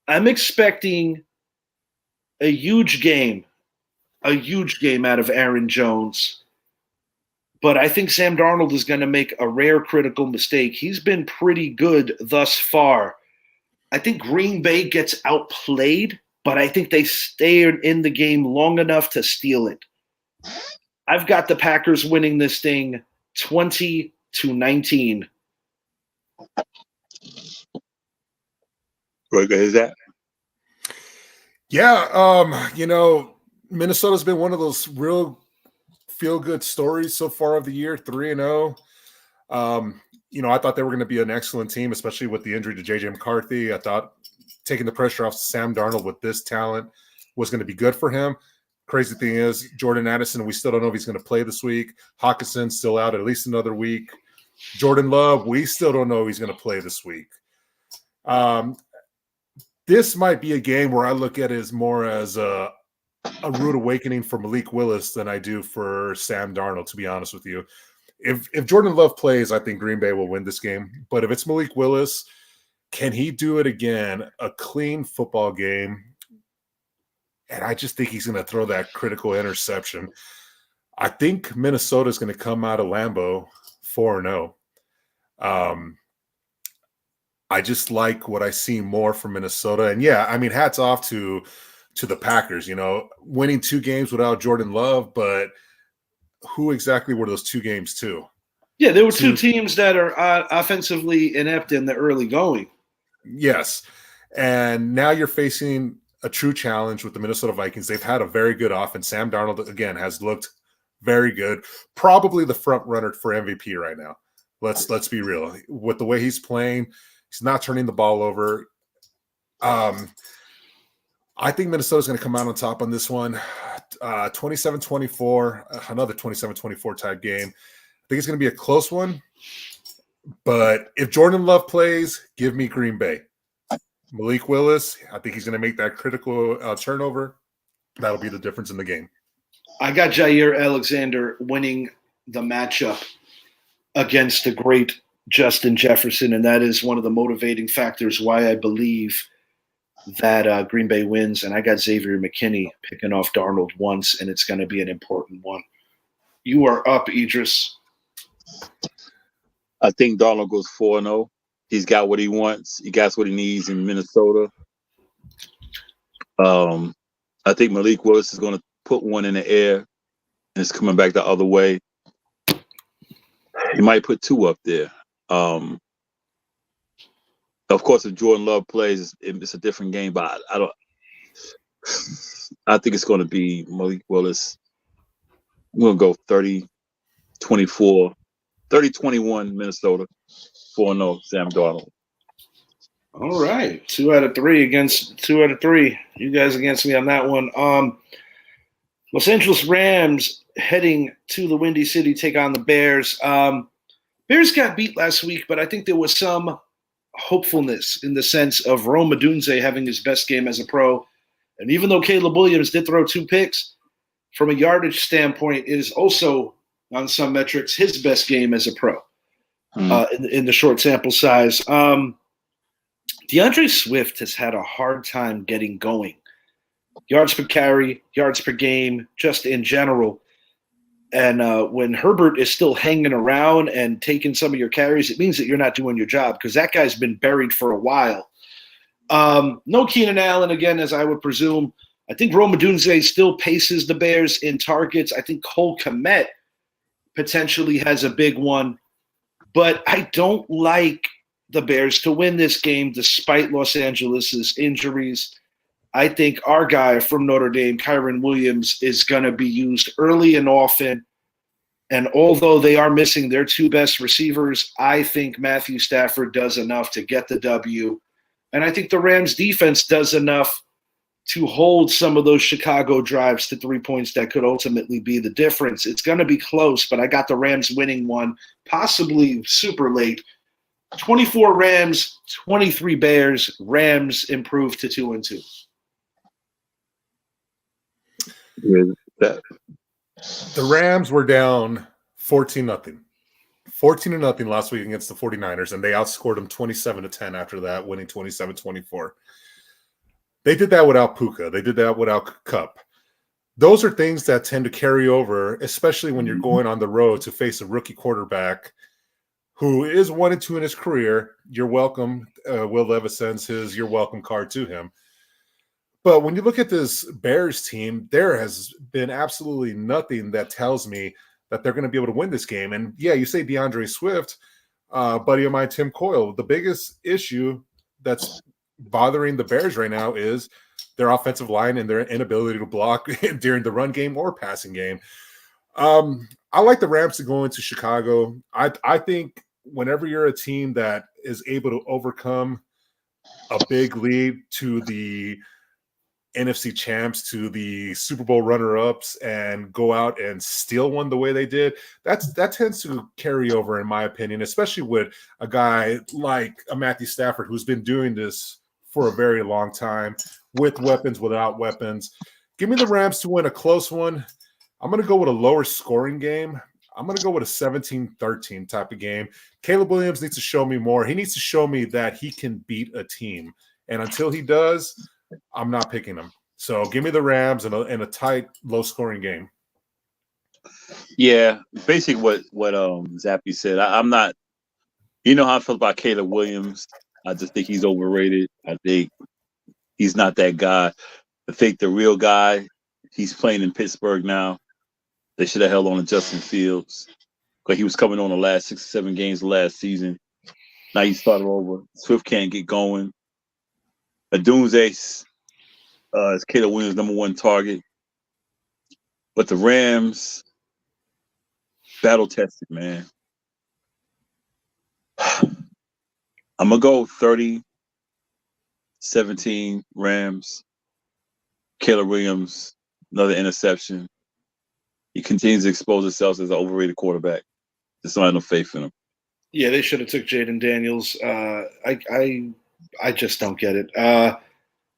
I'm expecting a huge game out of Aaron Jones. But I think Sam Darnold is going to make a rare critical mistake. He's been pretty good thus far. I think Green Bay gets outplayed, but I think they stay in the game long enough to steal it. I've got the Packers winning this thing 20-19. What good is that? Yeah, Minnesota's been one of those real feel-good stories so far of the year, 3-0. I thought they were going to be an excellent team, especially with the injury to J.J. McCarthy. I thought taking the pressure off Sam Darnold with this talent was going to be good for him. Crazy thing is, Jordan Addison, we still don't know if he's going to play this week. Hawkinson's still out at least another week. Jordan Love, we still don't know if he's going to play this week. This might be a game where I look at it as more as a rude awakening for Malik Willis than I do for Sam Darnold, to be honest with you. If Jordan Love plays, I think Green Bay will win this game. But if it's Malik Willis, can he do it again? A clean football game and I just think he's going to throw that critical interception. I think Minnesota is going to come out of Lambeau 4-0. I just like what I see more from Minnesota. And yeah, I mean, hats off to the Packers, winning 2 games without Jordan Love, but who exactly were those 2 games to? Yeah, there were 2 teams that are offensively inept in the early going. Yes. And now you're facing a true challenge with the Minnesota Vikings. They've had a very good offense. Sam Darnold, again, has looked very good. Probably the front runner for MVP right now. Let's be real. With the way he's playing, he's not turning the ball over. I think Minnesota's going to come out on top on this one. 27-24, another 27-24 type game. I think it's going to be a close one. But if Jordan Love plays, give me Green Bay. Malik Willis, I think he's going to make that critical turnover. That'll be the difference in the game. I got Jair Alexander winning the matchup against the great Justin Jefferson, and that is one of the motivating factors why I believe that Green Bay wins. And I got Xavier McKinney picking off Darnold once, and it's going to be an important one. You are up, Idris. I think Darnold goes 4-0. He's got what he wants. He got what he needs in Minnesota. I think Malik Willis is going to put one in the air, and it's coming back the other way. He might put 2 up there. Of course, if Jordan Love plays, it's a different game. But I think it's going to be Malik Willis. I'm going to go 30-24, 30-21 Minnesota, 4-0 Sam Darnold. All right, 2 out of 3 against 2 out of 3. You guys against me on that one. Los Angeles Rams heading to the Windy City, take on the Bears. Bears got beat last week, but I think there was some hopefulness in the sense of Rome Odunze having his best game as a pro. And even though Caleb Williams did throw 2 picks, from a yardage standpoint, it is also, on some metrics, his best game as a pro in the short sample size. DeAndre Swift has had a hard time getting going. Yards per carry, yards per game, just in general. And when Herbert is still hanging around and taking some of your carries, it means that you're not doing your job because that guy's been buried for a while. No Keenan Allen again, as I would presume. I think Rome Odunze still paces the Bears in targets. I think Cole Kmet potentially has a big one. But I don't like the Bears to win this game despite Los Angeles's injuries. I think our guy from Notre Dame, Kyren Williams, is going to be used early and often. And although they are missing their 2 best receivers, I think Matthew Stafford does enough to get the W. And I think the Rams defense does enough to hold some of those Chicago drives to 3 points that could ultimately be the difference. It's going to be close, but I got the Rams winning one, possibly super late. 24 Rams, 23 Bears. Rams improve to 2-2. The Rams were down 14-0. 14-0 last week against the 49ers, and they outscored them 27-10 after that, winning 27-24. They did that without Puka. They did that without Kupp. Those are things that tend to carry over, especially when you're going on the road to face a rookie quarterback who is 1-2 in his career. You're welcome. Will Levis sends his "you're welcome" card to him. But when you look at this Bears team, there has been absolutely nothing that tells me that they're going to be able to win this game. And yeah, you say DeAndre Swift, buddy of mine, Tim Coyle. The biggest issue that's bothering the Bears right now is their offensive line and their inability to block during the run game or passing game. I like the Rams to go into Chicago. I think whenever you're a team that is able to overcome a big lead to the NFC champs, to the Super Bowl runner-ups, and go out and steal one the way they did, that tends to carry over, in my opinion, especially with a guy like a Matthew Stafford who's been doing this for a very long time, with weapons, without weapons. Give me the Rams to win a close one. I'm going to go with a lower scoring game. I'm going to go with a 17-13 type of game. Caleb Williams needs to show me more. He needs to show me that he can beat a team. And until he does, I'm not picking him. So give me the Rams in a tight, low-scoring game. Yeah, basically what Zappy said. I'm not. You know how I feel about Caleb Williams. I just think he's overrated. I think he's not that guy. I think the real guy, he's playing in Pittsburgh now. They should have held on to Justin Fields because he was coming on the last 6 or 7 games of last season. Now you start over. Swift can't get going. Adunze is Caleb Williams' #1 target. But the Rams, battle tested, man. I'm going to go 30-17 Rams. Caleb Williams, another interception. He continues to expose himself as an overrated quarterback. There's no faith in him. Yeah, they should have took Jaden Daniels. I just don't get it.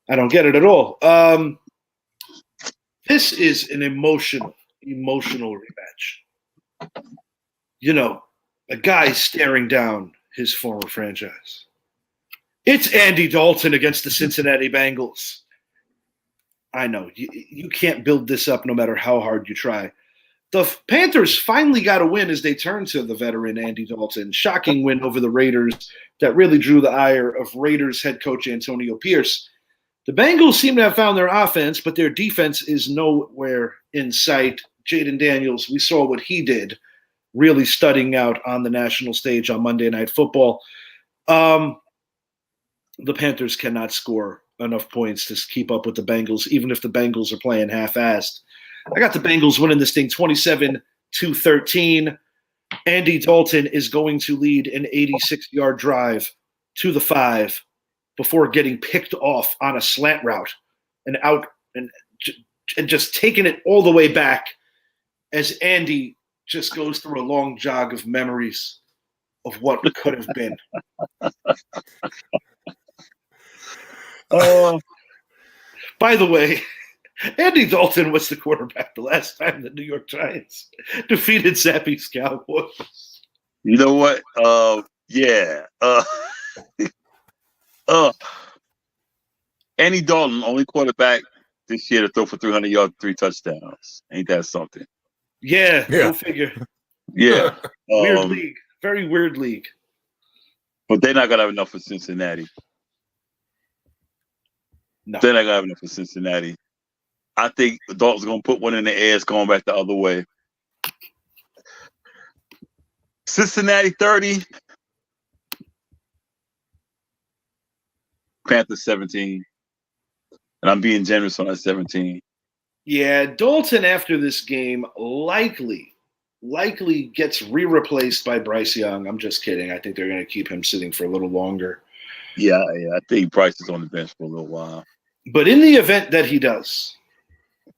I don't get it at all. This is an emotional rematch. You know, a guy staring down his former franchise. It's Andy Dalton against the Cincinnati Bengals. I know, you can't build this up no matter how hard you try. The Panthers finally got a win as they turned to the veteran Andy Dalton. Shocking win over the Raiders that really drew the ire of Raiders head coach Antonio Pierce. The Bengals seem to have found their offense, but their defense is nowhere in sight. Jaden Daniels, we saw what he did, really studying out on the national stage on Monday Night Football. The Panthers cannot score enough points to keep up with the Bengals, even if the Bengals are playing half-assed. I got the Bengals winning this thing 27-13. Andy Dalton is going to lead an 86-yard drive to the 5 before getting picked off on a slant route and out and just taking it all the way back as Andy just goes through a long jog of memories of what could have been. By the way, Andy Dalton was the quarterback the last time the New York Giants defeated Zappy's Cowboys. You know what? Yeah. Andy Dalton, only quarterback this year to throw for 300 yards, 3 touchdowns. Ain't that something? Yeah. Go figure. Yeah. Weird league. Very weird league. But they're not going to have enough for Cincinnati. No. They're not going to have enough for Cincinnati. I think Dalton's going to put one in the air. It's going back the other way. Cincinnati 30. Panthers 17. And I'm being generous on that 17. Yeah, Dalton after this game likely gets re-replaced by Bryce Young. I'm just kidding. I think they're going to keep him sitting for a little longer. Yeah, I think Bryce is on the bench for a little while. But in the event that he does,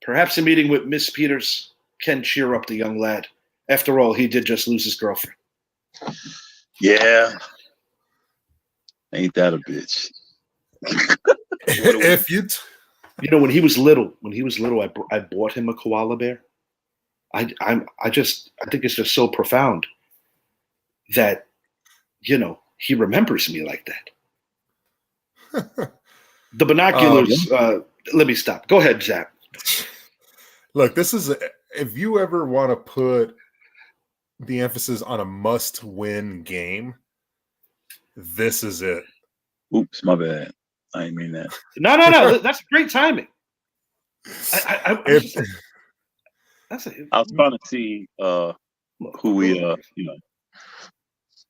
perhaps a meeting with Miss Peters can cheer up the young lad. After all, he did just lose his girlfriend. Yeah. Ain't that a bitch? If you when he was little, I bought him a koala bear. I think it's just so profound that, he remembers me like that. The binoculars, let me stop. Go ahead, Zach. Look, this is if you ever want to put the emphasis on a must-win game, this is it. Oops, my bad. I didn't mean that. No. That's great timing. I was trying to see who we Yeah,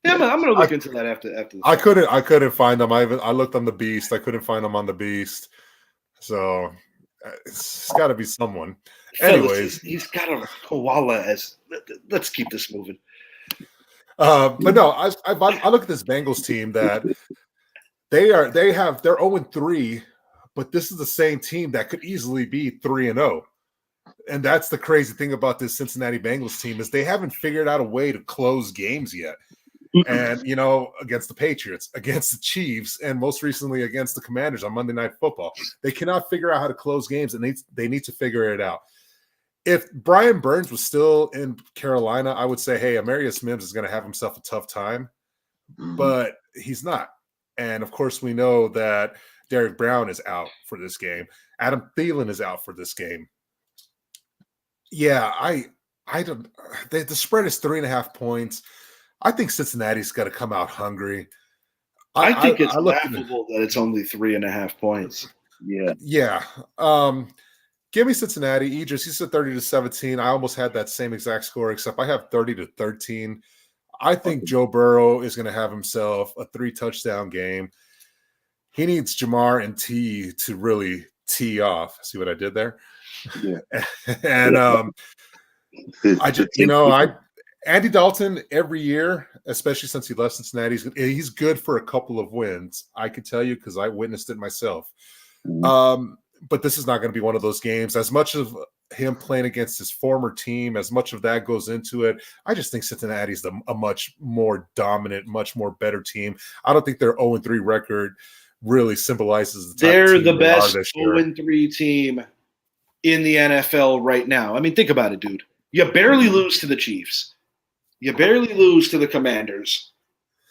I'm gonna look into that after. I couldn't find them. I looked on the Beast. I couldn't find them on the Beast. So it's got to be someone. Anyways, he's got a koala as. Let's keep this moving. But no, I look at this Bengals team that they're 0-3, but this is the same team that could easily be 3-0. And that's the crazy thing about this Cincinnati Bengals team is they haven't figured out a way to close games yet. And, against the Patriots, against the Chiefs, and most recently against the Commanders on Monday Night Football. They cannot figure out how to close games, and they need to figure it out. If Brian Burns was still in Carolina, I would say, hey, Amarius Mims is going to have himself a tough time. But he's not. And of course, we know that Derrick Brown is out for this game. Adam Thielen is out for this game. Yeah, I don't. The spread is 3.5 points. I think Cincinnati's got to come out hungry. I think it's laughable that it's only 3.5 points. Yeah. Give me Cincinnati. Idris, you said 30-17. I almost had that same exact score, except I have 30-13. I think Joe Burrow is going to have himself a 3-touchdown game. He needs Jamar and T to really tee off. See what I did there? Yeah. And Andy Dalton every year, especially since he left Cincinnati, he's good for a couple of wins. I can tell you because I witnessed it myself. Mm-hmm. But this is not going to be one of those games. As much of him playing against his former team, as much of that goes into it, I just think Cincinnati's a much more dominant, much more better team. I don't think their 0-3 record really symbolizes the type They're of team the they best are this year. 0-3 team in the NFL right now. I mean, think about it, dude. You barely lose to the Chiefs. You barely lose to the Commanders.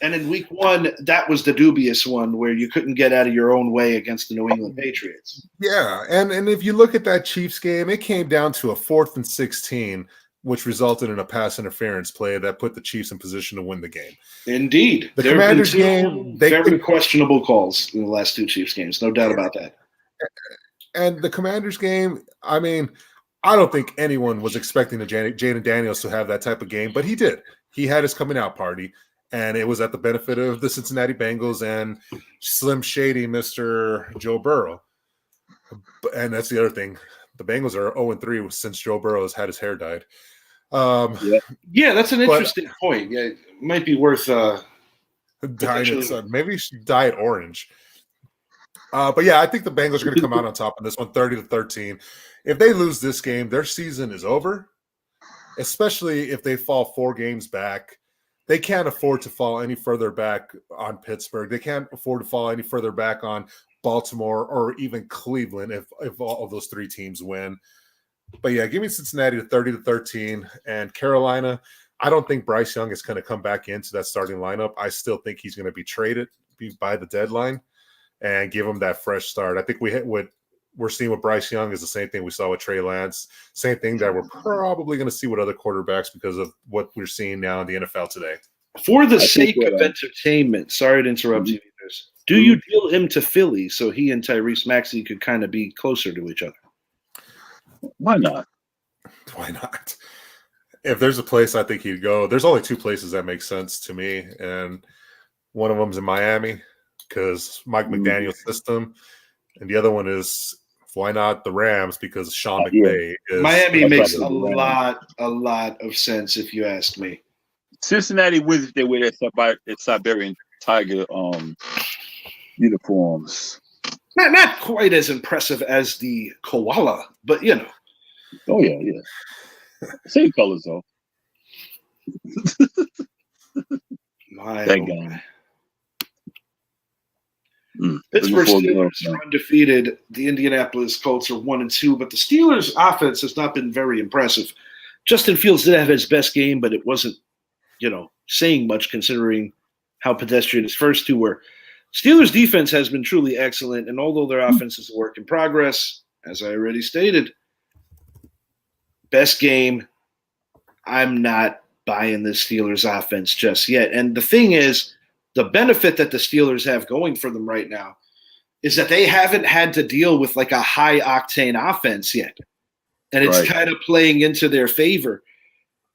And in week 1, that was the dubious one where you couldn't get out of your own way against the New England Patriots. Yeah, and if you look at that Chiefs game, it came down to a 4th and 16, which resulted in a pass interference play that put the Chiefs in position to win the game. Indeed. The Commanders game, very questionable calls in the last 2 Chiefs games. No doubt about that. And the Commanders game, I mean, I don't think anyone was expecting Jaden Daniels to have that type of game, but he did. He had his coming out party. And it was at the benefit of the Cincinnati Bengals and Slim Shady Mr. Joe Burrow. And that's the other thing. The Bengals are 0-3 since Joe Burrow has had his hair dyed. Yeah, that's an interesting point. Yeah, it might be worth dyeing it. Maybe you should dye it orange. But yeah, I think the Bengals are going to come out on top on this one, 30-13. If they lose this game, their season is over, especially if they fall 4 games back. They can't afford to fall any further back on Pittsburgh. They can't afford to fall any further back on Baltimore or even Cleveland if all of those 3 teams win. But yeah, give me Cincinnati to 30-13. And Carolina, I don't think Bryce Young is going to come back into that starting lineup. I still think he's going to be traded by the deadline and give him that fresh start. I think what we're seeing with Bryce Young is the same thing we saw with Trey Lance. Same thing that we're probably going to see with other quarterbacks because of what we're seeing now in the NFL today. For the sake of entertainment, sorry to interrupt you, do you deal him to Philly so he and Tyrese Maxey could kind of be closer to each other? Why not? Why not? If there's a place I think he'd go, there's only 2 places that make sense to me, and one of them's in Miami because Mike McDaniel's system, and the other one is why not the Rams because Sean McVay is. Miami makes a lot of sense if you ask me. Cincinnati wins if they wear their Siberian Tiger uniforms. Not quite as impressive as the koala, but you know. Oh yeah. Same colors though. That guy. Pittsburgh Steelers are undefeated. The Indianapolis Colts are 1-2, but the Steelers' offense has not been very impressive. Justin Fields did have his best game, but it wasn't, saying much considering how pedestrian his first 2 were. Steelers' defense has been truly excellent, and although their offense is a work in progress, as I already stated, best game, I'm not buying the Steelers' offense just yet. And the thing is, the benefit that the Steelers have going for them right now is that they haven't had to deal with like a high-octane offense yet. And it's kind of playing into their favor.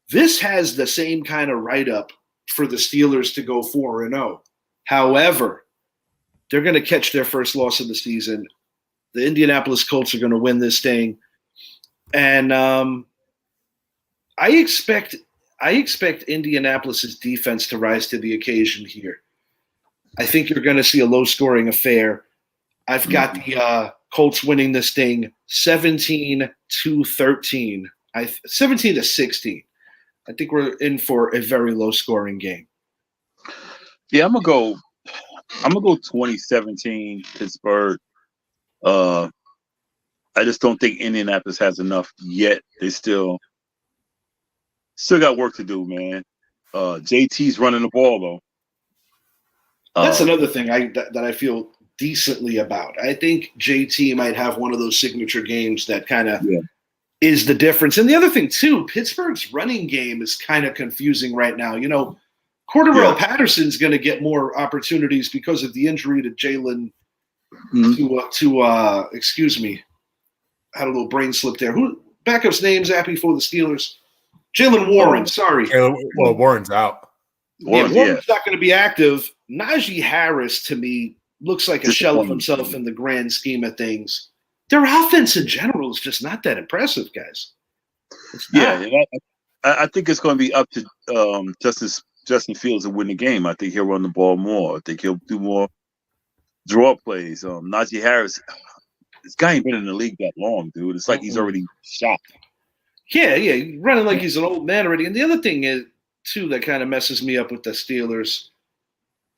This has the same kind of write-up for the Steelers to go 4-0. However, they're going to catch their first loss of the season. The Indianapolis Colts are going to win this thing. And I expect Indianapolis's defense to rise to the occasion here. I think you're going to see a low-scoring affair. I've got the Colts winning this thing 17-13. 17-16. I think we're in for a very low-scoring game. Yeah, I'm gonna go 2017 Pittsburgh. I just don't think Indianapolis has enough yet. They still got work to do, man. JT's running the ball though. That's another thing that I feel decently about. I think JT might have one of those signature games that kind of is the difference. And the other thing too, Pittsburgh's running game is kind of confusing right now. You know, Cordarrelle Patterson's going to get more opportunities because of the injury to Jalen. Excuse me, I had a little brain slip there. Who backup's name, Zappy, for the Steelers? Jalen Warren. Sorry. Well, Warren's out. Warren's not going to be active. Najee Harris, to me, looks like a shell of himself in the grand scheme of things. Their offense in general is just not that impressive, guys. I think it's going to be up to Justin Fields to win the game. I think he'll run the ball more. I think he'll do more draw plays. Najee Harris, this guy ain't been in the league that long, dude. It's like he's already shot. Yeah, running like he's an old man already. And the other thing is, too, that kind of messes me up with the Steelers.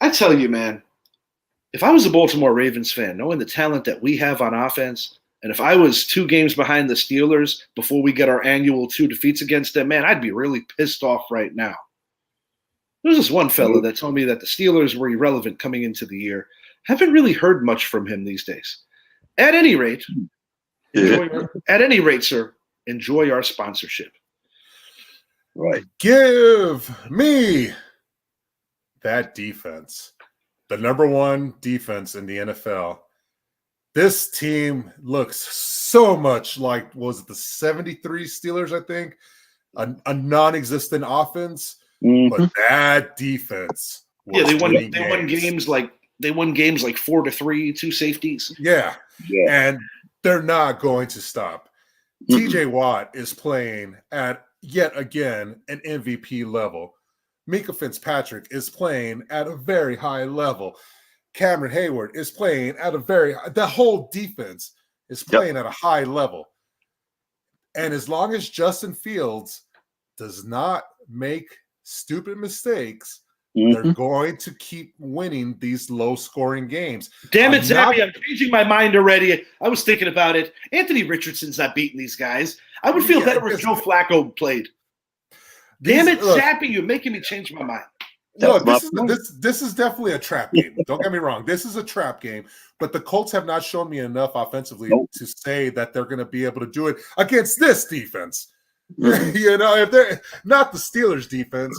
I tell you, man, if I was a Baltimore Ravens fan, knowing the talent that we have on offense, and if I was 2 games behind the Steelers before we get our annual 2 defeats against them, man, I'd be really pissed off right now. There's this one fella that told me that the Steelers were irrelevant coming into the year. Haven't really heard much from him these days. At any rate, sir, enjoy our sponsorship. Right. Give me that defense. The number 1 defense in the NFL. This team looks so much like, was it the 73 Steelers, I think? A non-existent offense. But that defense. They won games like 4-3, 2 safeties. Yeah. And they're not going to stop. TJ Watt is playing at yet again an MVP level. Mika Fitzpatrick is playing at a very high level. Cameron Hayward is playing at the whole defense is playing at a high level. And as long as Justin Fields does not make stupid mistakes, they're going to keep winning these low-scoring games. Damn it, Zappy, I'm changing my mind already. I was thinking about it. Anthony Richardson's not beating these guys. I would feel better if Joe Flacco played. Damn it, Zappy, you're making me change my mind. Look, this is definitely a trap game. Don't get me wrong. This is a trap game, but the Colts have not shown me enough offensively to say that they're going to be able to do it against this defense. You know, if they're not the Steelers defense.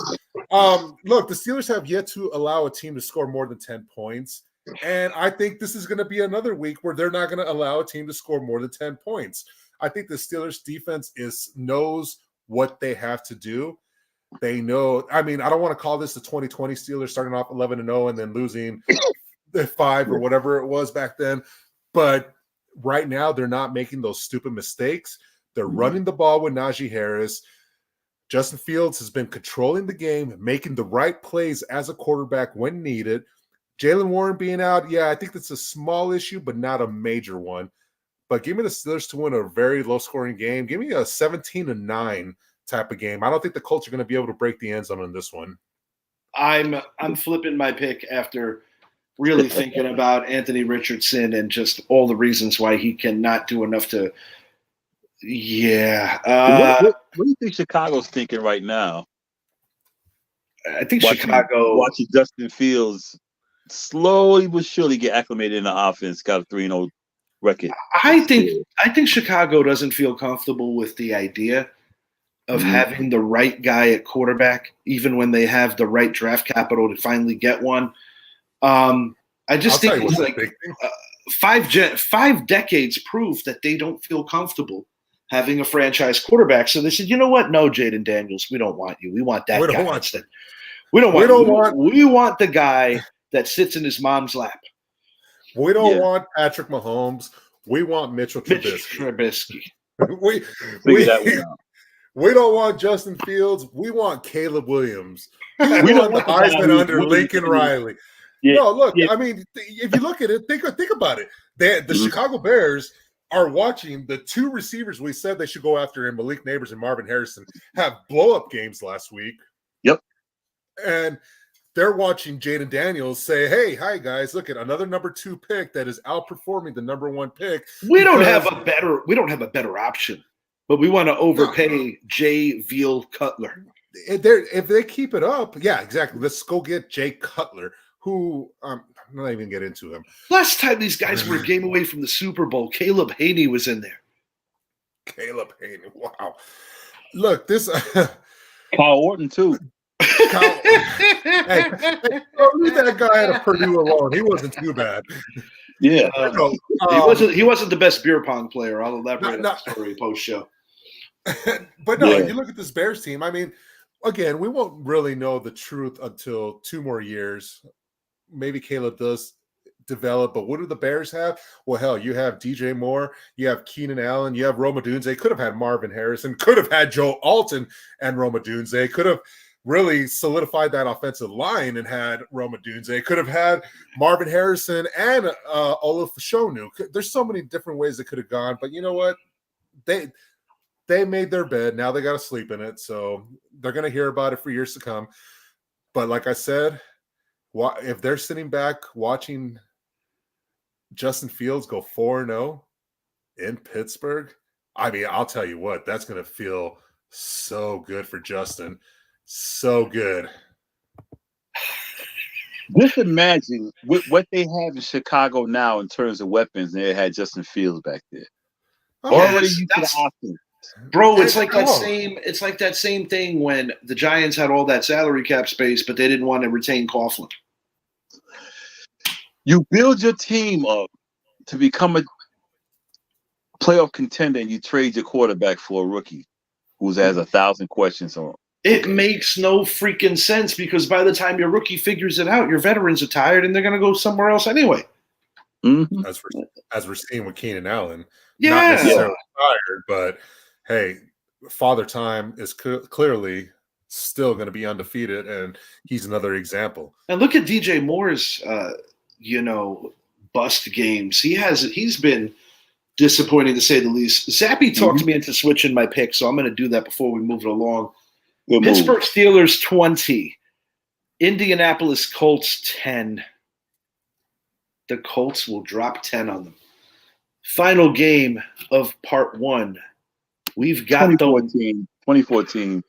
Look, the Steelers have yet to allow a team to score more than 10 points. And I think this is going to be another week where they're not going to allow a team to score more than 10 points. I think the Steelers defense knows what they have to do. They know, I mean, I don't want to call this the 2020 Steelers starting off 11-0 and then losing 5 or whatever it was back then. But right now, they're not making those stupid mistakes. They're running the ball with Najee Harris. Justin Fields has been controlling the game, making the right plays as a quarterback when needed. Jalen Warren being out, I think that's a small issue, but not a major one. But give me the Steelers to win a very low-scoring game. Give me a 17-9 type of game. I don't think the Colts are going to be able to break the end zone in this one. I'm flipping my pick after really thinking about Anthony Richardson and just all the reasons why he cannot do enough to. What do you think Chicago's thinking right now? I think Chicago watching Justin Fields slowly but surely get acclimated in the offense, got a 3-0 record. I think Chicago doesn't feel comfortable with the idea of having the right guy at quarterback, even when they have the right draft capital to finally get one. I just think it's like 5 decades prove that they don't feel comfortable having a franchise quarterback. So they said, you know what? No, Jaden Daniels, we don't want you. We want that guy instead. We want the guy that sits in his mom's lap. We don't want Patrick Mahomes. We want Mitchell Trubisky. We don't want Justin Fields. We want Caleb Williams. We want the Heisman under Lincoln Riley. Yeah, no, look, I mean, if you look at it, think about it. The Chicago Bears are watching the 2 receivers we said they should go after in Malik Neighbors and Marvin Harrison have blow-up games last week. Yep. And they're watching Jaden Daniels say, hey, hi, guys, look at another number 2 pick that is outperforming the number 1 pick. We don't have a better option, but we want to overpay Jay Veal Cutler. If they keep it up, yeah, exactly. Let's go get Jay Cutler, who I'm not even get into him. Last time these guys were a game away from the Super Bowl, Caleb Haney was in there. Caleb Haney, wow. Look, this Kyle Orton too. Hey, leave that guy at Purdue alone. He wasn't too bad. Yeah, he wasn't the best beer pong player. I'll elaborate on the story post show. But no, you look at this Bears team. I mean, again, we won't really know the truth until 2 more years. Maybe Caleb does develop, but what do the Bears have? Well, hell, you have DJ Moore, you have Keenan Allen, you have Rome Odunze. Could have had Marvin Harrison, could have had Joe Alton and Rome Odunze, could have really solidified that offensive line and had Rome Odunze, could have had Marvin Harrison and Olaf Shonu. There's so many different ways it could have gone, but you know what? They made their bed. Now they got to sleep in it, so they're going to hear about it for years to come. But like I said, if they're sitting back watching Justin Fields go 4-0 in Pittsburgh, I mean, I'll tell you what, that's going to feel so good for Justin. So good. Just imagine what they have in Chicago now in terms of weapons. They had Justin Fields back there. Already used to the offense. Bro, it's like that same thing when the Giants had all that salary cap space, but they didn't want to retain Coughlin. You build your team up to become a playoff contender, and you trade your quarterback for a rookie who has 1,000 questions on. It makes no freaking sense because by the time your rookie figures it out, your veterans are tired and they're going to go somewhere else anyway. Mm-hmm. As we're seeing with Keenan Allen, not necessarily tired, but hey, Father Time is clearly still going to be undefeated, and he's another example. And look at DJ Moore's, bust games. He's been disappointing to say the least. Zappy talked me into switching my pick, so I'm going to do that before we move it along. Pittsburgh Steelers 20, Indianapolis Colts 10. The Colts will drop 10 on them. Final game of part 1. We've got 2014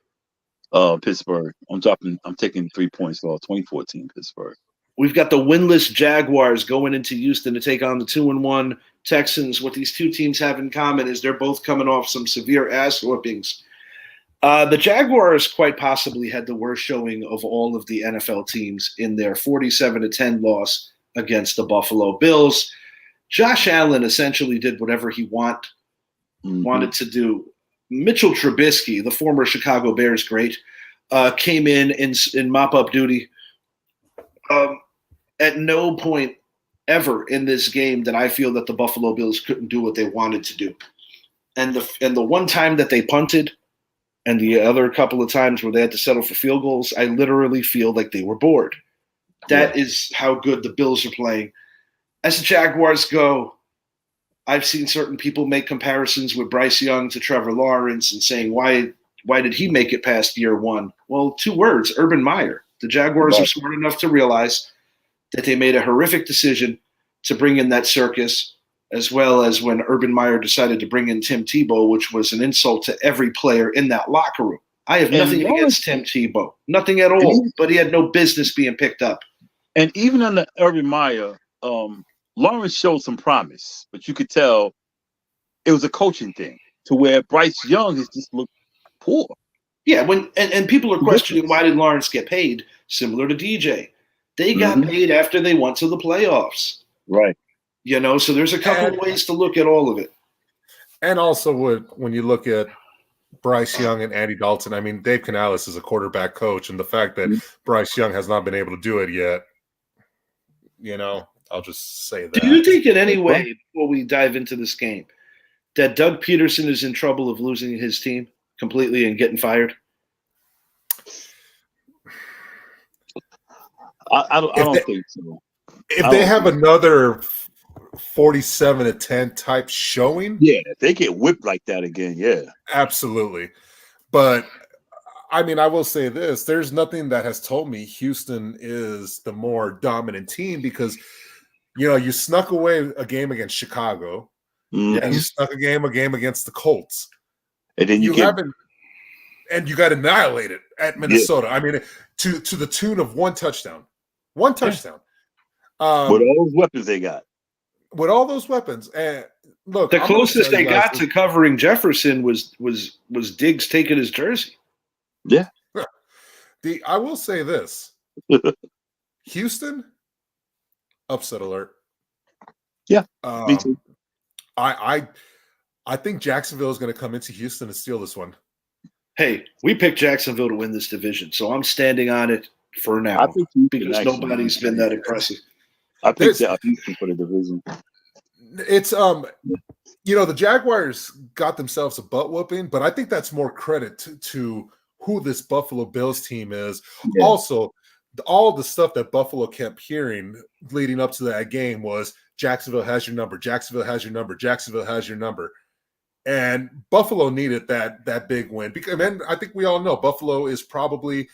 Pittsburgh. I'm taking 3 points off 2014 Pittsburgh. We've got the winless Jaguars going into Houston to take on the 2-1 Texans. What these two teams have in common is they're both coming off some severe ass whoopings. The Jaguars quite possibly had the worst showing of all of the NFL teams in their 47-10 loss against the Buffalo Bills. Josh Allen essentially did whatever he wanted to do. Mitchell Trubisky, the former Chicago Bears great, came in mop-up duty. At no point ever in this game that I feel that the Buffalo Bills couldn't do what they wanted to do. And the one time that they punted and the other couple of times where they had to settle for field goals, I literally feel like they were bored. That is how good the Bills are playing. As the Jaguars go, I've seen certain people make comparisons with Bryce Young to Trevor Lawrence and saying, why did he make it past year 1? Well, 2 words, Urban Meyer. The Jaguars are smart enough to realize that they made a horrific decision to bring in that circus, as well as when Urban Meyer decided to bring in Tim Tebow, which was an insult to every player in that locker room. I have nothing against Tim Tebow, nothing at all, but he had no business being picked up. And even under Urban Meyer, Lawrence showed some promise, but you could tell it was a coaching thing to where Bryce Young has just looked poor. Yeah, and people are questioning why did Lawrence get paid, similar to DJ. They got paid after they went to the playoffs. Right. So there's a couple of ways to look at all of it. And also when you look at Bryce Young and Andy Dalton, I mean, Dave Canales is a quarterback coach, and the fact that Bryce Young has not been able to do it yet, I'll just say that. Do you think in any way, before we dive into this game, that Doug Peterson is in trouble of losing his team completely and getting fired? I don't think so. If they have another 47-10 type showing, if they get whipped like that again, absolutely. But I mean, I will say this: there's nothing that has told me Houston is the more dominant team because you snuck away a game against Chicago, and you snuck a game against the Colts, and then you got annihilated at Minnesota. I mean, to the tune of one touchdown. With all those weapons they got. With all those weapons, and look, the closest they got to covering Jefferson was Diggs taking his jersey. Yeah. I will say this: Houston, upset alert. Yeah, me too. I think Jacksonville is going to come into Houston and steal this one. Hey, we picked Jacksonville to win this division, so I'm standing on it for now because nobody's been that impressive. I picked Houston for the division. It's the Jaguars got themselves a butt whooping, but I think that's more credit to who this Buffalo Bills team is. Yeah. Also, all the stuff that Buffalo kept hearing leading up to that game was Jacksonville has your number, Jacksonville has your number, Jacksonville has your number. And Buffalo needed that big win. Because then I think we all know Buffalo is probably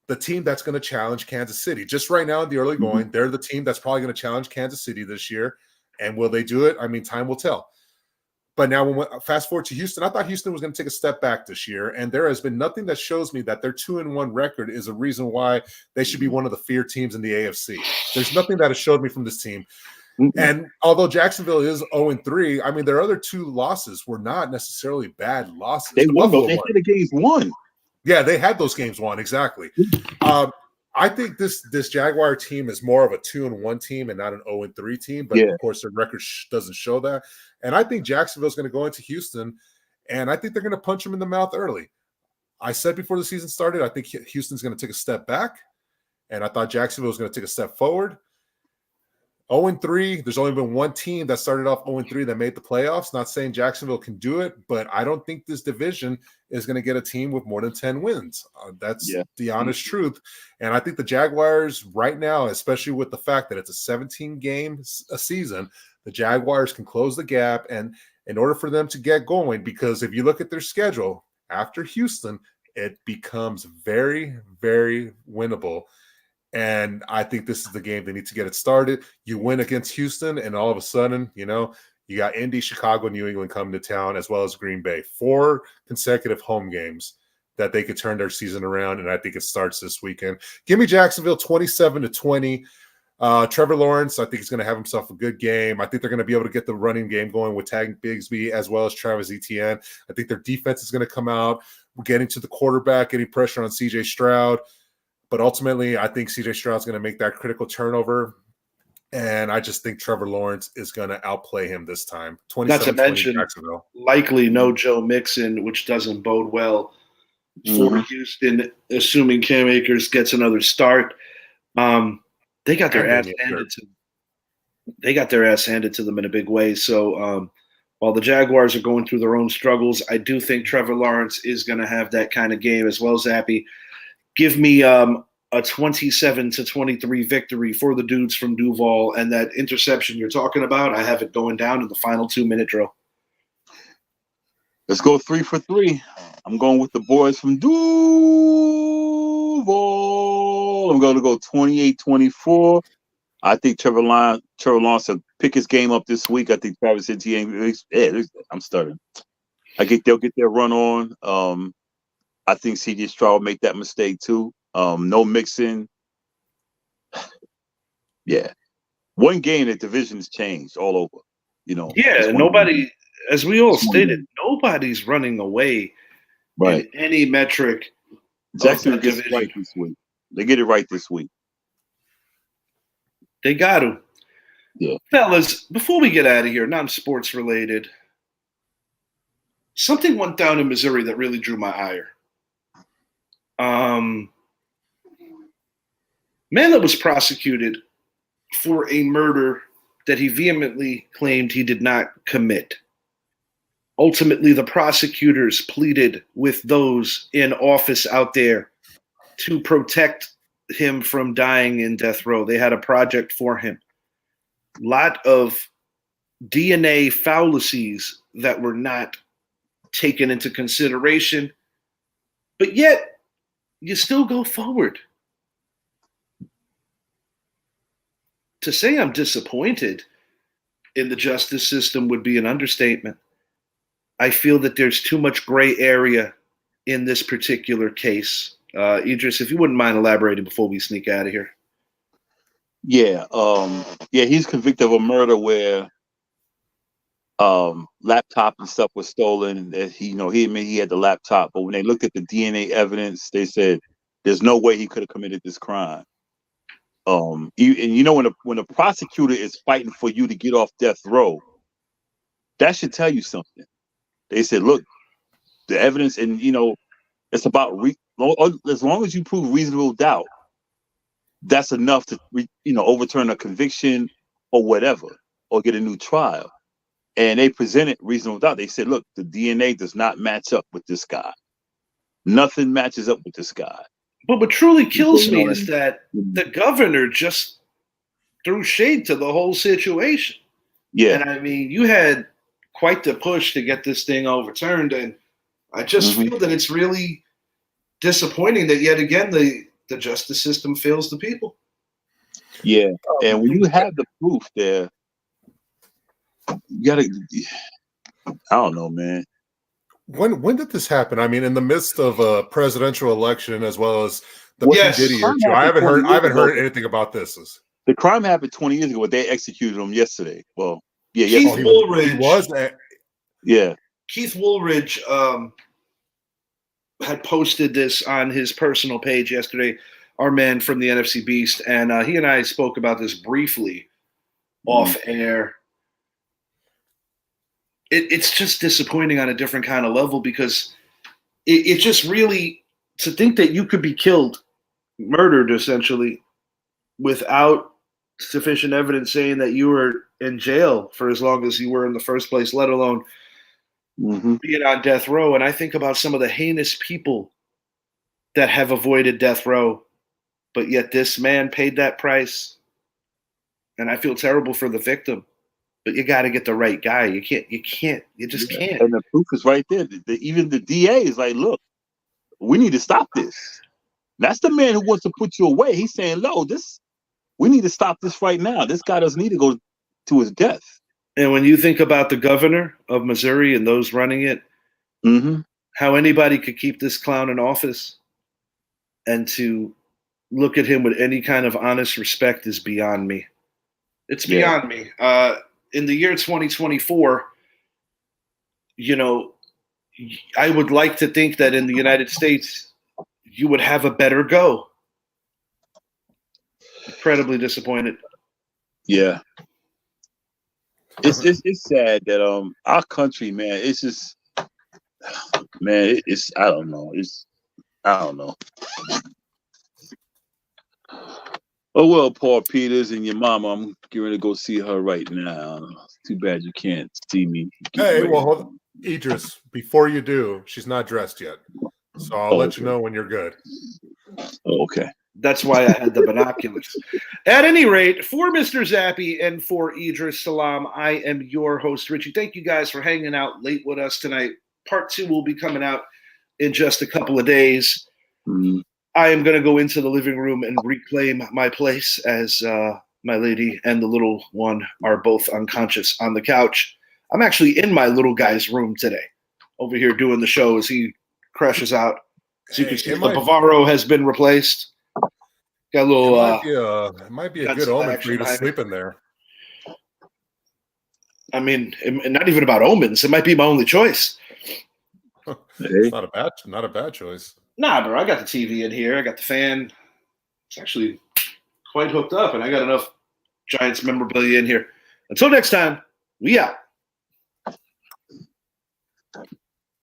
the team that's going to challenge Kansas City. Just right now in the early going, they're the team that's probably going to challenge Kansas City this year. And will they do it? I mean, time will tell. But now when we fast forward to Houston, I thought Houston was going to take a step back this year. And there has been nothing that shows me that their 2-1 record is a reason why they should be one of the feared teams in the AFC. There's nothing that has showed me from this team. And although Jacksonville is 0-3, I mean, their other 2 losses were not necessarily bad losses. They won. They had the games won. Yeah, they had those games won, exactly. I think this Jaguar team is more of a 2-1 team and not an 0-3 team. But of course, their record doesn't show that. And I think Jacksonville's going to go into Houston, and I think they're going to punch them in the mouth early. I said before the season started, I think Houston's going to take a step back, and I thought Jacksonville was going to take a step forward. 0-3, there's only been one team that started off 0-3 that made the playoffs. Not saying Jacksonville can do it, but I don't think this division is going to get a team with more than 10 wins. That's the honest truth. And I think the Jaguars right now, especially with the fact that it's a 17-game season, the Jaguars can close the gap. And in order for them to get going, because if you look at their schedule after Houston, it becomes very, very winnable. And I think this is the game they need to get it started. You win against Houston, and all of a sudden, you got Indy, Chicago, New England coming to town, as well as Green Bay. 4 consecutive home games that they could turn their season around, and I think it starts this weekend. Give me Jacksonville 27-20. Trevor Lawrence, I think he's going to have himself a good game. I think they're going to be able to get the running game going with Tank Bigsby as well as Travis Etienne. I think their defense is going to come out. We're getting to the quarterback, getting pressure on C.J. Stroud. But ultimately, I think C.J. Stroud's going to make that critical turnover. And I just think Trevor Lawrence is going to outplay him this time. Not to mention, likely no Joe Mixon, which doesn't bode well for Houston, assuming Cam Akers gets another start. They got their ass handed to them. They got their ass handed to them in a big way. So while the Jaguars are going through their own struggles, I do think Trevor Lawrence is going to have that kind of game as well, Zappy. Give me a 27-23 victory for the dudes from Duval, and that interception you're talking about, I have it going down in the final 2-minute drill. Let's go 3 for 3. I'm going with the boys from Duval. I'm going to go 28-24. I think Trevor Lawrence will pick his game up this week. I think Travis Etienne. I'm stuttering. I think they'll get their run on. I think C.J. Stroud will make that mistake too. No Mixon. Yeah. One game, the division's changed all over. Yeah, nobody, as we all stated, nobody's running away in any metric. Jackson gets it right this week. They get it right this week. They got to. Yeah. Fellas, before we get out of here, non-sports related, something went down in Missouri that really drew my ire. Man that was prosecuted for a murder that he vehemently claimed he did not commit. Ultimately, the prosecutors pleaded with those in office out there to protect him from dying in death row. They had a project for him. Lot of DNA fallacies that were not taken into consideration, but yet you still go forward. To say I'm disappointed in the justice system would be an understatement. I feel that there's too much gray area in this particular case. Idris, if you wouldn't mind elaborating before we sneak out of here. Yeah, he's convicted of a murder where laptop and stuff was stolen, and that he admitted he had the laptop, but when they looked at the DNA evidence, they said there's no way he could have committed this crime. And when a prosecutor is fighting for you to get off death row, that should tell you something. They said, look, the evidence, and it's about as long as you prove reasonable doubt, that's enough to overturn a conviction or whatever, or get a new trial. And they presented reasonable doubt. They said, look, the DNA does not match up with this guy. Nothing matches up with this guy. But what truly kills me is that the governor just threw shade to the whole situation. Yeah. And I mean, you had quite the push to get this thing overturned. And I just feel that it's really disappointing that yet again the justice system fails the people. Yeah. And when you have the proof there, you gotta, I don't know, man. When did this happen? I mean, in the midst of a presidential election as well as the P. Diddy issue, I haven't heard anything about this. The crime happened 20 years ago, but they executed him yesterday. Well, yeah, Keith Woolridge. He was Keith Woolridge had posted this on his personal page yesterday, our man from the NFC Beast, and he and I spoke about this briefly off air. It's just disappointing on a different kind of level, because it just really, to think that you could be killed, murdered essentially, without sufficient evidence saying that you were in jail for as long as you were in the first place, let alone being on death row. And I think about some of the heinous people that have avoided death row, but yet this man paid that price. And I feel terrible for the victim. But you got to get the right guy. You just can't. And the proof is right there. Even the DA is like, look, we need to stop this. That's the man who wants to put you away. He's saying, no, we need to stop this right now. This guy doesn't need to go to his death. And when you think about the governor of Missouri and those running it, how anybody could keep this clown in office and to look at him with any kind of honest respect is beyond me. It's beyond me. In the year 2024, I would like to think that in the United States, you would have a better go. Incredibly disappointed. Yeah. It's sad that our country, man, it's just, man, I don't know. I don't know. Oh, well, Paul Peters and your mama, I'm going to go see her right now. Too bad you can't see me. Hey, well, hold on. Idris, before you do, she's not dressed yet. So I'll let you know when you're good. Oh, okay. That's why I had the binoculars. At any rate, for Mr. Zappi and for Idris Salam, I am your host, Richie. Thank you guys for hanging out late with us tonight. Part 2 will be coming out in just a couple of days. I am going to go into the living room and reclaim my place as my lady and the little one are both unconscious on the couch. I'm actually in my little guy's room today, over here doing the show as he crashes out. As you can see, the Bavaro has been replaced. Got a little. It might be a good omen for you to sleep in there. I mean, not even about omens. It might be my only choice. It's not a bad choice. Nah, bro. I got the TV in here. I got the fan. It's actually quite hooked up, and I got enough Giants memorabilia in here. Until next time, we out.